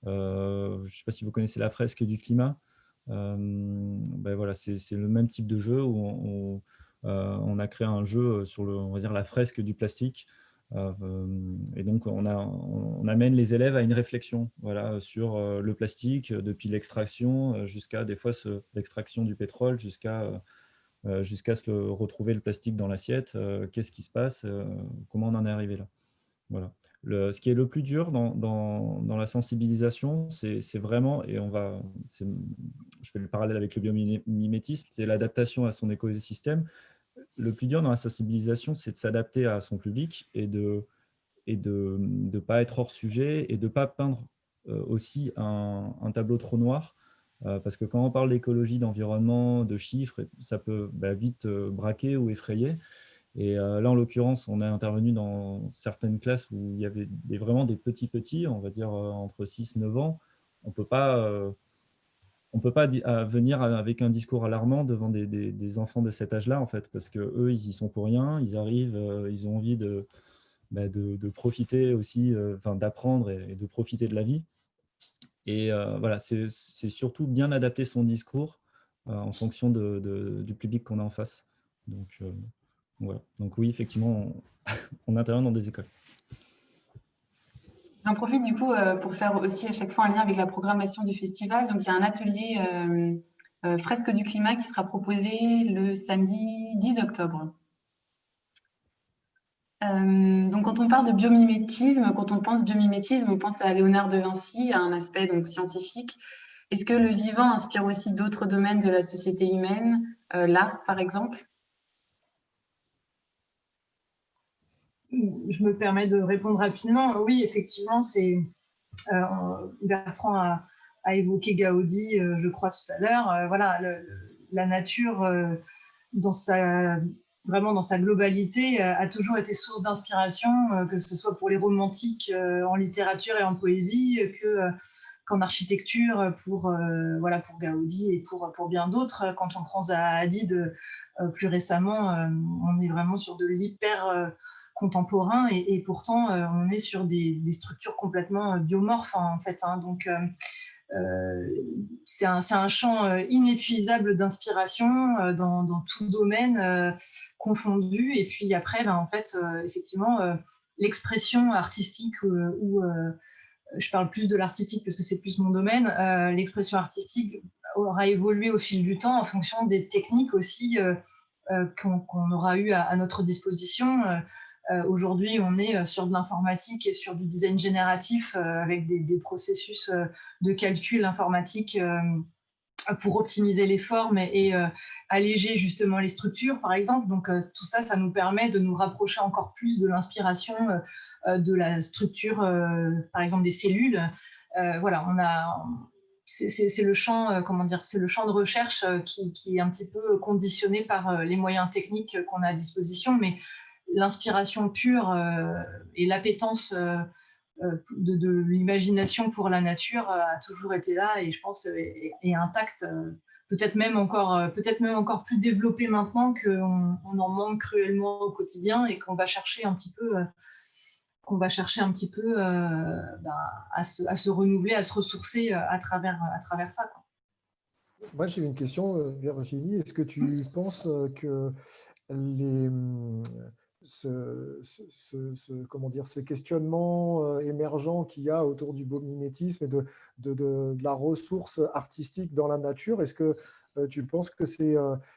Je ne sais pas si vous connaissez la fresque du climat. Voilà, c'est le même type de jeu où on a créé un jeu sur on va dire, la fresque du plastique. Et donc, on amène les élèves à une réflexion sur le plastique, depuis l'extraction jusqu'à des fois l'extraction du pétrole, jusqu'à retrouver le plastique dans l'assiette. Qu'est-ce qui se passe? Comment on en est arrivé là? Voilà. Ce qui est le plus dur dans la sensibilisation, c'est vraiment, et je fais le parallèle avec le biomimétisme, c'est l'adaptation à son écosystème. Le plus dur dans la sensibilisation, c'est de s'adapter à son public et de ne pas être hors sujet et de ne pas peindre aussi un tableau trop noir. Parce que quand on parle d'écologie, d'environnement, de chiffres, ça peut vite braquer ou effrayer. Et là, en l'occurrence, on est intervenu dans certaines classes où il y avait vraiment des petits, on va dire entre 6 et 9 ans. On peut pas venir avec un discours alarmant devant des enfants de cet âge-là, en fait, parce qu'eux, ils y sont pour rien, ils arrivent, ils ont envie de profiter aussi, d'apprendre et de profiter de la vie. Et voilà, c'est surtout bien adapter son discours en fonction du public qu'on a en face. Donc, voilà. Donc oui, effectivement, on intervient dans des écoles. J'en profite du coup pour faire aussi à chaque fois un lien avec la programmation du festival. Donc, il y a un atelier fresque du climat qui sera proposé le samedi 10 octobre. Donc, quand on parle de biomimétisme, quand on pense biomimétisme, on pense à Léonard de Vinci, à un aspect donc scientifique. Est-ce que le vivant inspire aussi d'autres domaines de la société humaine, l'art par exemple? Je me permets de répondre rapidement. Oui, effectivement, Bertrand a évoqué Gaudi, je crois, tout à l'heure. Voilà, la nature, vraiment dans sa globalité, a toujours été source d'inspiration, que ce soit pour les romantiques en littérature et en poésie, qu'en architecture pour Gaudi et pour bien d'autres. Quand on prend Zaha Hadid plus récemment, on est vraiment sur de l'hyper contemporain et pourtant on est sur des structures complètement biomorphes en fait. Donc c'est un champ inépuisable d'inspiration dans tout domaine confondu. Et puis après, en fait, effectivement, l'expression artistique je parle plus de l'artistique parce que c'est plus mon domaine. L'expression artistique aura évolué au fil du temps en fonction des techniques aussi qu'on aura eu à notre disposition. Aujourd'hui, on est sur de l'informatique et sur du design génératif avec des processus de calcul informatique pour optimiser les formes et alléger justement les structures, par exemple. Donc, tout ça, ça nous permet de nous rapprocher encore plus de l'inspiration de la structure, par exemple, des cellules. Voilà, c'est le champ, c'est le champ de recherche qui est un petit peu conditionné par les moyens techniques qu'on a à disposition, mais l'inspiration pure et l'appétence de l'imagination pour la nature a toujours été là et je pense est intacte peut-être même encore plus développé maintenant qu'on en manque cruellement au quotidien et qu'on va chercher un petit peu, à se renouveler, à se ressourcer à travers ça, quoi. Moi, j'ai une question, Virginie. Est-ce que tu penses que comment dire, ce questionnement émergent qu'il y a autour du biomimétisme et de la ressource artistique dans la nature, est-ce que tu penses que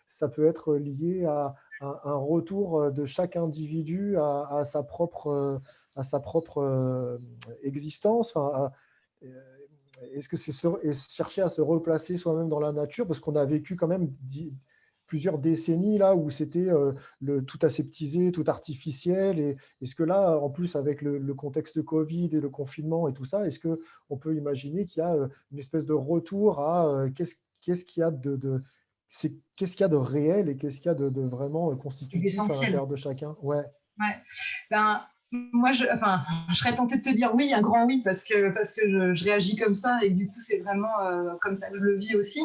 ça peut être lié à un retour de chaque individu à sa propre existence, est-ce que c'est chercher à se replacer soi-même dans la nature, parce qu'on a vécu quand même plusieurs décennies là où c'était tout aseptisé, tout artificiel, et est-ce que là, en plus avec le contexte de Covid et le confinement et tout ça, est-ce qu'on peut imaginer qu'il y a une espèce de retour à qu'est-ce qu'il y a qu'est-ce qu'il y a de réel et qu'est-ce qu'il y a de vraiment constitutif à l'intérieur de chacun? Ouais. Ben, moi, je serais tentée de te dire oui, un grand oui, parce que je réagis comme ça et du coup, c'est vraiment comme ça que je le vis aussi.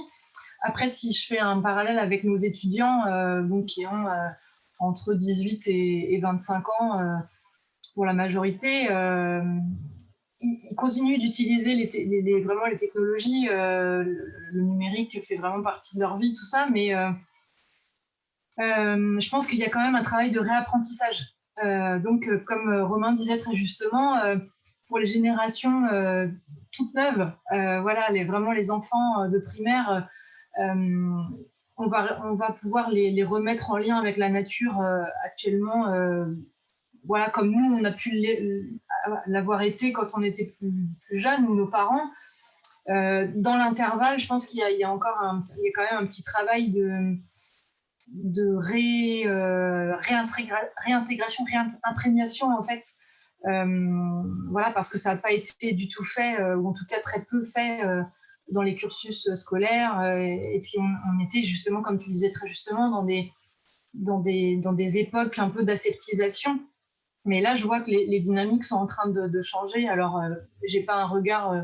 Après, si je fais un parallèle avec nos étudiants, donc, qui ont entre 18 et 25 ans, pour la majorité, ils continuent d'utiliser vraiment les technologies, le numérique fait vraiment partie de leur vie, tout ça, mais je pense qu'il y a quand même un travail de réapprentissage. Donc, comme Romain disait très justement, pour les générations toutes neuves, voilà, vraiment les enfants de primaire, on va pouvoir les remettre en lien avec la nature actuellement, voilà, comme nous, on a pu l'avoir été quand on était plus jeune, ou nos parents. Dans l'intervalle, je pense qu'il y a quand même un petit travail de réintégration, réimprégnation, en fait. Voilà, parce que ça n'a pas été du tout fait, ou en tout cas très peu fait dans les cursus scolaires. Et puis on était justement, comme tu disais très justement, dans des époques un peu d'aseptisation. Mais là, je vois que les dynamiques sont en train de changer. Alors, j'ai pas un regard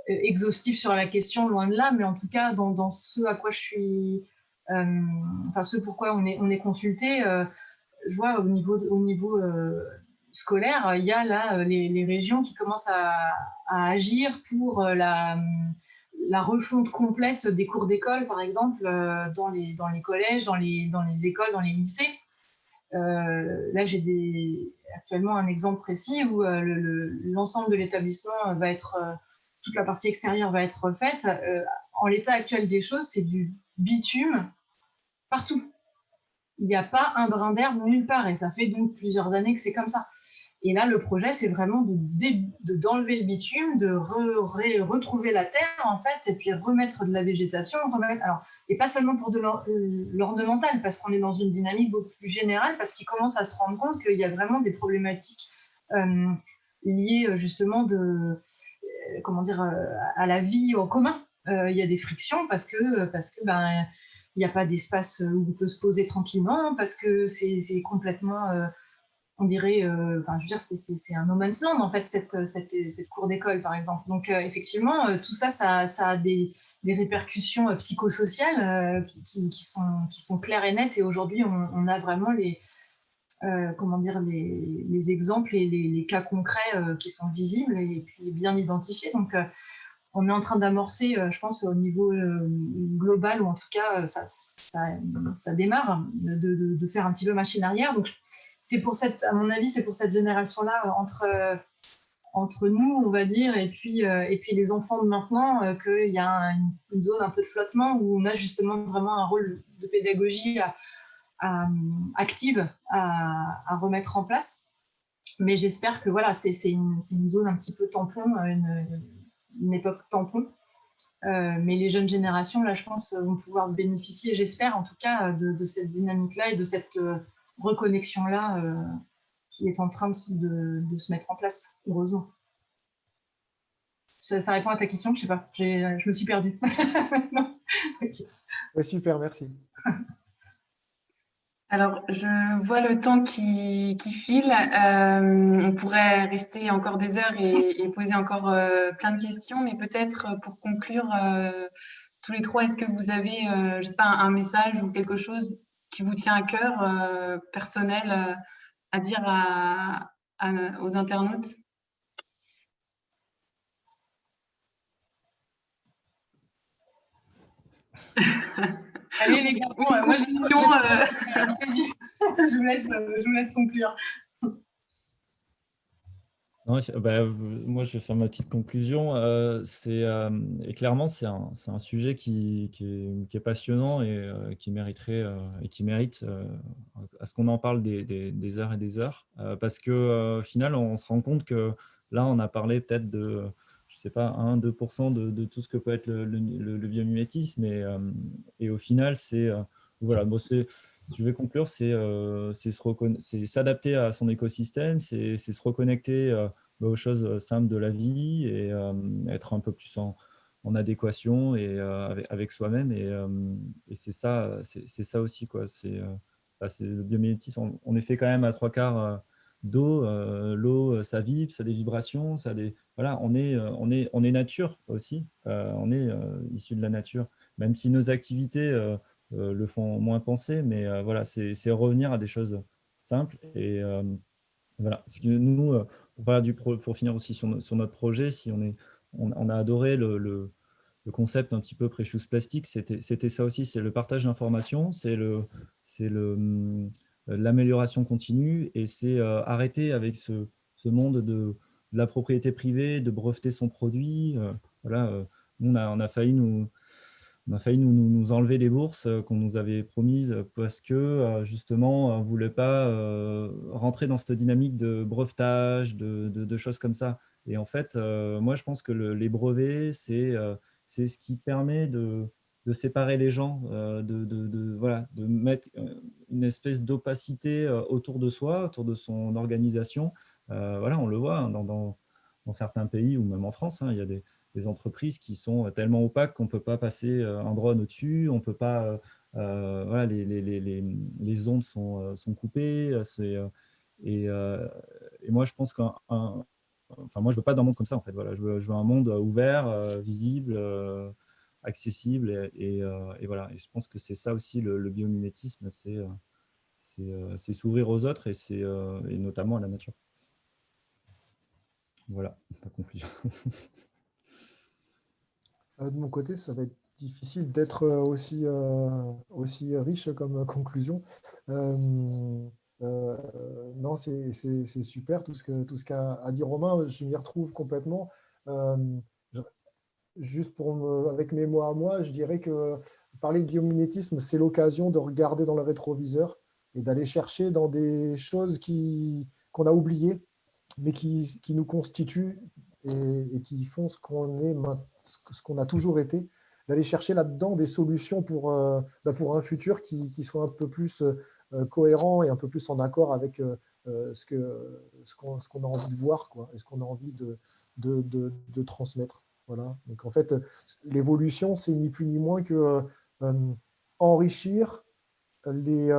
exhaustif sur la question, loin de là, mais en tout cas, dans ce à quoi je suis, ce pourquoi on est consulté, je vois au niveau scolaire, il y a là les régions qui commencent à agir pour la refonte complète des cours d'école, par exemple, dans les collèges, dans les écoles, dans les lycées. Là, j'ai actuellement un exemple précis où l'ensemble de l'établissement va être, toute la partie extérieure va être refaite. En l'état actuel des choses, c'est du bitume partout. Il n'y a pas un brin d'herbe nulle part, et ça fait donc plusieurs années que c'est comme ça. Et là, le projet, c'est vraiment d'enlever le bitume, de retrouver la terre, en fait, et puis remettre de la végétation, et pas seulement pour de l'ornemental, parce qu'on est dans une dynamique beaucoup plus générale, parce qu'ils commencent à se rendre compte qu'il y a vraiment des problématiques liées justement à la vie en commun. Il y a des frictions parce que il n'y a pas d'espace où on peut se poser tranquillement, parce que c'est complètement, on dirait, je veux dire, c'est un no man's land, en fait, cette cour d'école, par exemple. Donc, effectivement, tout ça, ça a des répercussions psychosociales qui sont claires et nettes. Et aujourd'hui, on a vraiment les exemples et les cas concrets qui sont visibles et puis bien identifiés. Donc, on est en train d'amorcer, je pense, au niveau global, ou en tout cas, ça démarre, de faire un petit peu machine arrière. Donc, à mon avis, c'est pour cette génération-là, entre nous, on va dire, et puis les enfants de maintenant, qu'il y a une zone un peu de flottement où on a justement vraiment un rôle de pédagogie active à remettre en place. Mais j'espère que voilà, c'est une zone un petit peu tampon, une époque tampon. Mais les jeunes générations, là, je pense, vont pouvoir bénéficier, j'espère en tout cas, de cette dynamique-là et de cette reconnexion-là qui est en train de se mettre en place, heureusement. Ça répond à ta question, je sais pas, je me suis perdue. Non. Okay. Ouais, super, merci. Alors, je vois le temps qui file. On pourrait rester encore des heures et poser encore plein de questions, mais peut-être pour conclure tous les trois, est-ce que vous avez, je sais pas, un message ou quelque chose qui vous tient à cœur, personnel, à dire aux internautes? Allez les garçons, moi je vous laisse conclure. Non, moi, je vais faire ma petite conclusion. Et clairement, c'est un sujet qui est passionnant et qui mériterait et qui mérite à ce qu'on en parle des heures et des heures. Parce qu'au final, on se rend compte que là, on a parlé peut-être de, je sais pas, 1-2% de tout ce que peut être le biomimétisme. Et au final, voilà, bon, je vais conclure, c'est s'adapter à son écosystème, c'est se reconnecter aux choses simples de la vie et être un peu plus en adéquation et, avec soi-même. Et c'est ça aussi, quoi. C'est le biomimétisme. On est fait quand même à 3/4 d'eau. L'eau, ça vibre, ça a des vibrations, voilà, on est nature aussi. On est issu de la nature, même si nos activités le font moins penser, mais voilà, c'est revenir à des choses simples. Et voilà. Parce que nous, pour finir aussi sur notre projet, on a adoré le concept un petit peu Precious Plastic, c'était ça aussi, c'est le partage d'informations, l'amélioration continue, et c'est arrêter avec ce monde de la propriété privée, de breveter son produit. Voilà, nous, on a failli nous enlever les bourses qu'on nous avait promises parce que justement, on ne voulait pas rentrer dans cette dynamique de brevetage, de choses comme ça. Et en fait, moi, je pense que les brevets, c'est ce qui permet de séparer les gens, voilà, de mettre une espèce d'opacité autour de soi, autour de son organisation. Voilà, on le voit hein, dans certains pays ou même en France, hein, il y a des entreprises qui sont tellement opaques qu'on ne peut pas passer un drone au-dessus, on peut pas, voilà, les ondes sont coupées. Et moi, je pense enfin, moi, je veux pas d'un monde comme ça, en fait. Voilà, je veux un monde ouvert, visible, accessible, et voilà. Et je pense que c'est ça aussi le biomimétisme, c'est s'ouvrir aux autres et notamment à la nature. Voilà, la conclusion. De mon côté, ça va être difficile d'être aussi riche comme conclusion. Non, c'est super tout ce qu'a dit Romain. Je m'y retrouve complètement. Juste avec mes mots à moi, je dirais que parler de biomimétisme, c'est l'occasion de regarder dans le rétroviseur et d'aller chercher dans des choses qu'on a oubliées, mais qui nous constituent et qui font ce qu'on a toujours été, d'aller chercher là-dedans des solutions pour un futur qui soit un peu plus cohérent et un peu plus en accord avec ce qu'on a envie de voir, quoi, et ce qu'on a envie de transmettre. Voilà. Donc en fait, l'évolution, c'est ni plus ni moins que enrichir les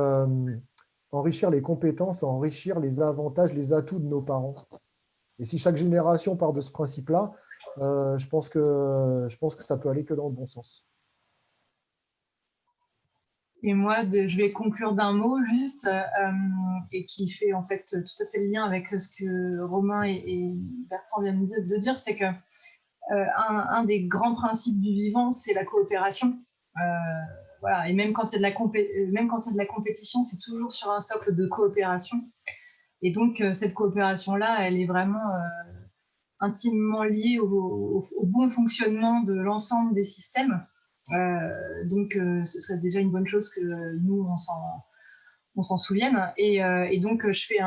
compétences, enrichir les avantages, les atouts de nos parents. Et si chaque génération part de ce principe-là, je pense que ça peut aller que dans le bon sens. Et moi, je vais conclure d'un mot juste, et qui fait en fait tout à fait le lien avec ce que Romain et Bertrand viennent de dire, c'est que un des grands principes du vivant, c'est la coopération. Voilà. Et même quand il y a de la compétition, c'est toujours sur un socle de coopération. Et donc, cette coopération-là, elle est vraiment intimement liée au bon fonctionnement de l'ensemble des systèmes. Donc, ce serait déjà une bonne chose que nous, on s'en souvienne. Et donc, je fais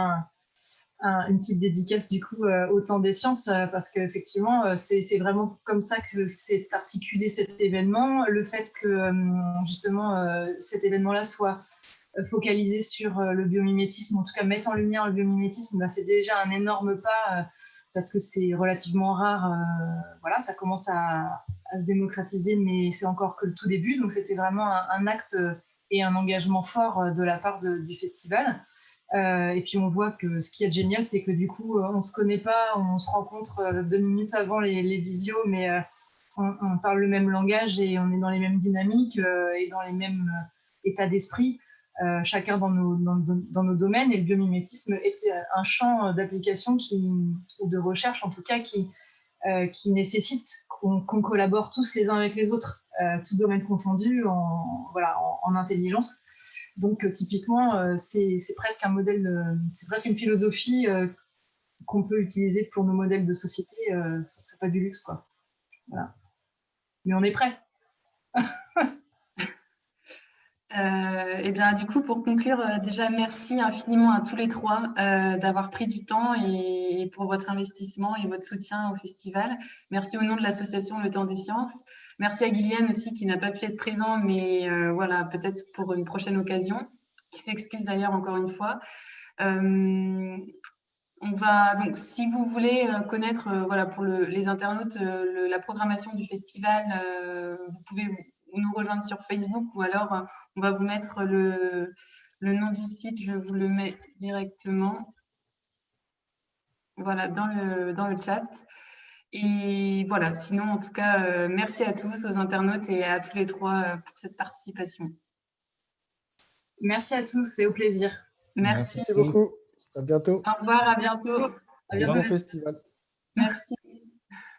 une petite dédicace du coup au temps des sciences, parce qu'effectivement, c'est vraiment comme ça que s'est articulé cet événement. Le fait que justement cet événement-là soit focalisé sur le biomimétisme, en tout cas mettre en lumière le biomimétisme, bah, c'est déjà un énorme pas parce que c'est relativement rare. Voilà, ça commence à se démocratiser, mais c'est encore que le tout début. Donc c'était vraiment un acte et un engagement fort de la part du festival. Et puis on voit que ce qui est génial, c'est que du coup, on ne se connaît pas, on se rencontre 2 minutes avant les visios, mais on parle le même langage et on est dans les mêmes dynamiques et dans les mêmes états d'esprit, chacun dans nos domaines. Et le biomimétisme est un champ d'application ou de recherche, en tout cas, qui nécessite qu'on collabore tous les uns avec les autres, tout domaine confondu, en intelligence. Donc, typiquement, c'est presque un modèle, c'est presque une philosophie qu'on peut utiliser pour nos modèles de société. Ce ne serait pas du luxe, quoi. Voilà. Mais on est prêt. Et bien, du coup, pour conclure, déjà, merci infiniment à tous les trois d'avoir pris du temps et pour votre investissement et votre soutien au festival. Merci au nom de l'association Le Temps des Sciences. Merci à Guyliane aussi qui n'a pas pu être présent, mais voilà, peut-être pour une prochaine occasion, qui s'excuse d'ailleurs encore une fois. On va donc, si vous voulez connaître, voilà, pour les internautes, la programmation du festival, vous pouvez nous rejoindre sur Facebook ou alors on va vous mettre le nom du site, je vous le mets directement, voilà, dans le chat. Et voilà, sinon, en tout cas, merci à tous, aux internautes et à tous les trois pour cette participation. Merci à tous et au plaisir. Merci. Merci beaucoup. À bientôt. Au revoir, à bientôt. À bientôt. Bon festival. Merci.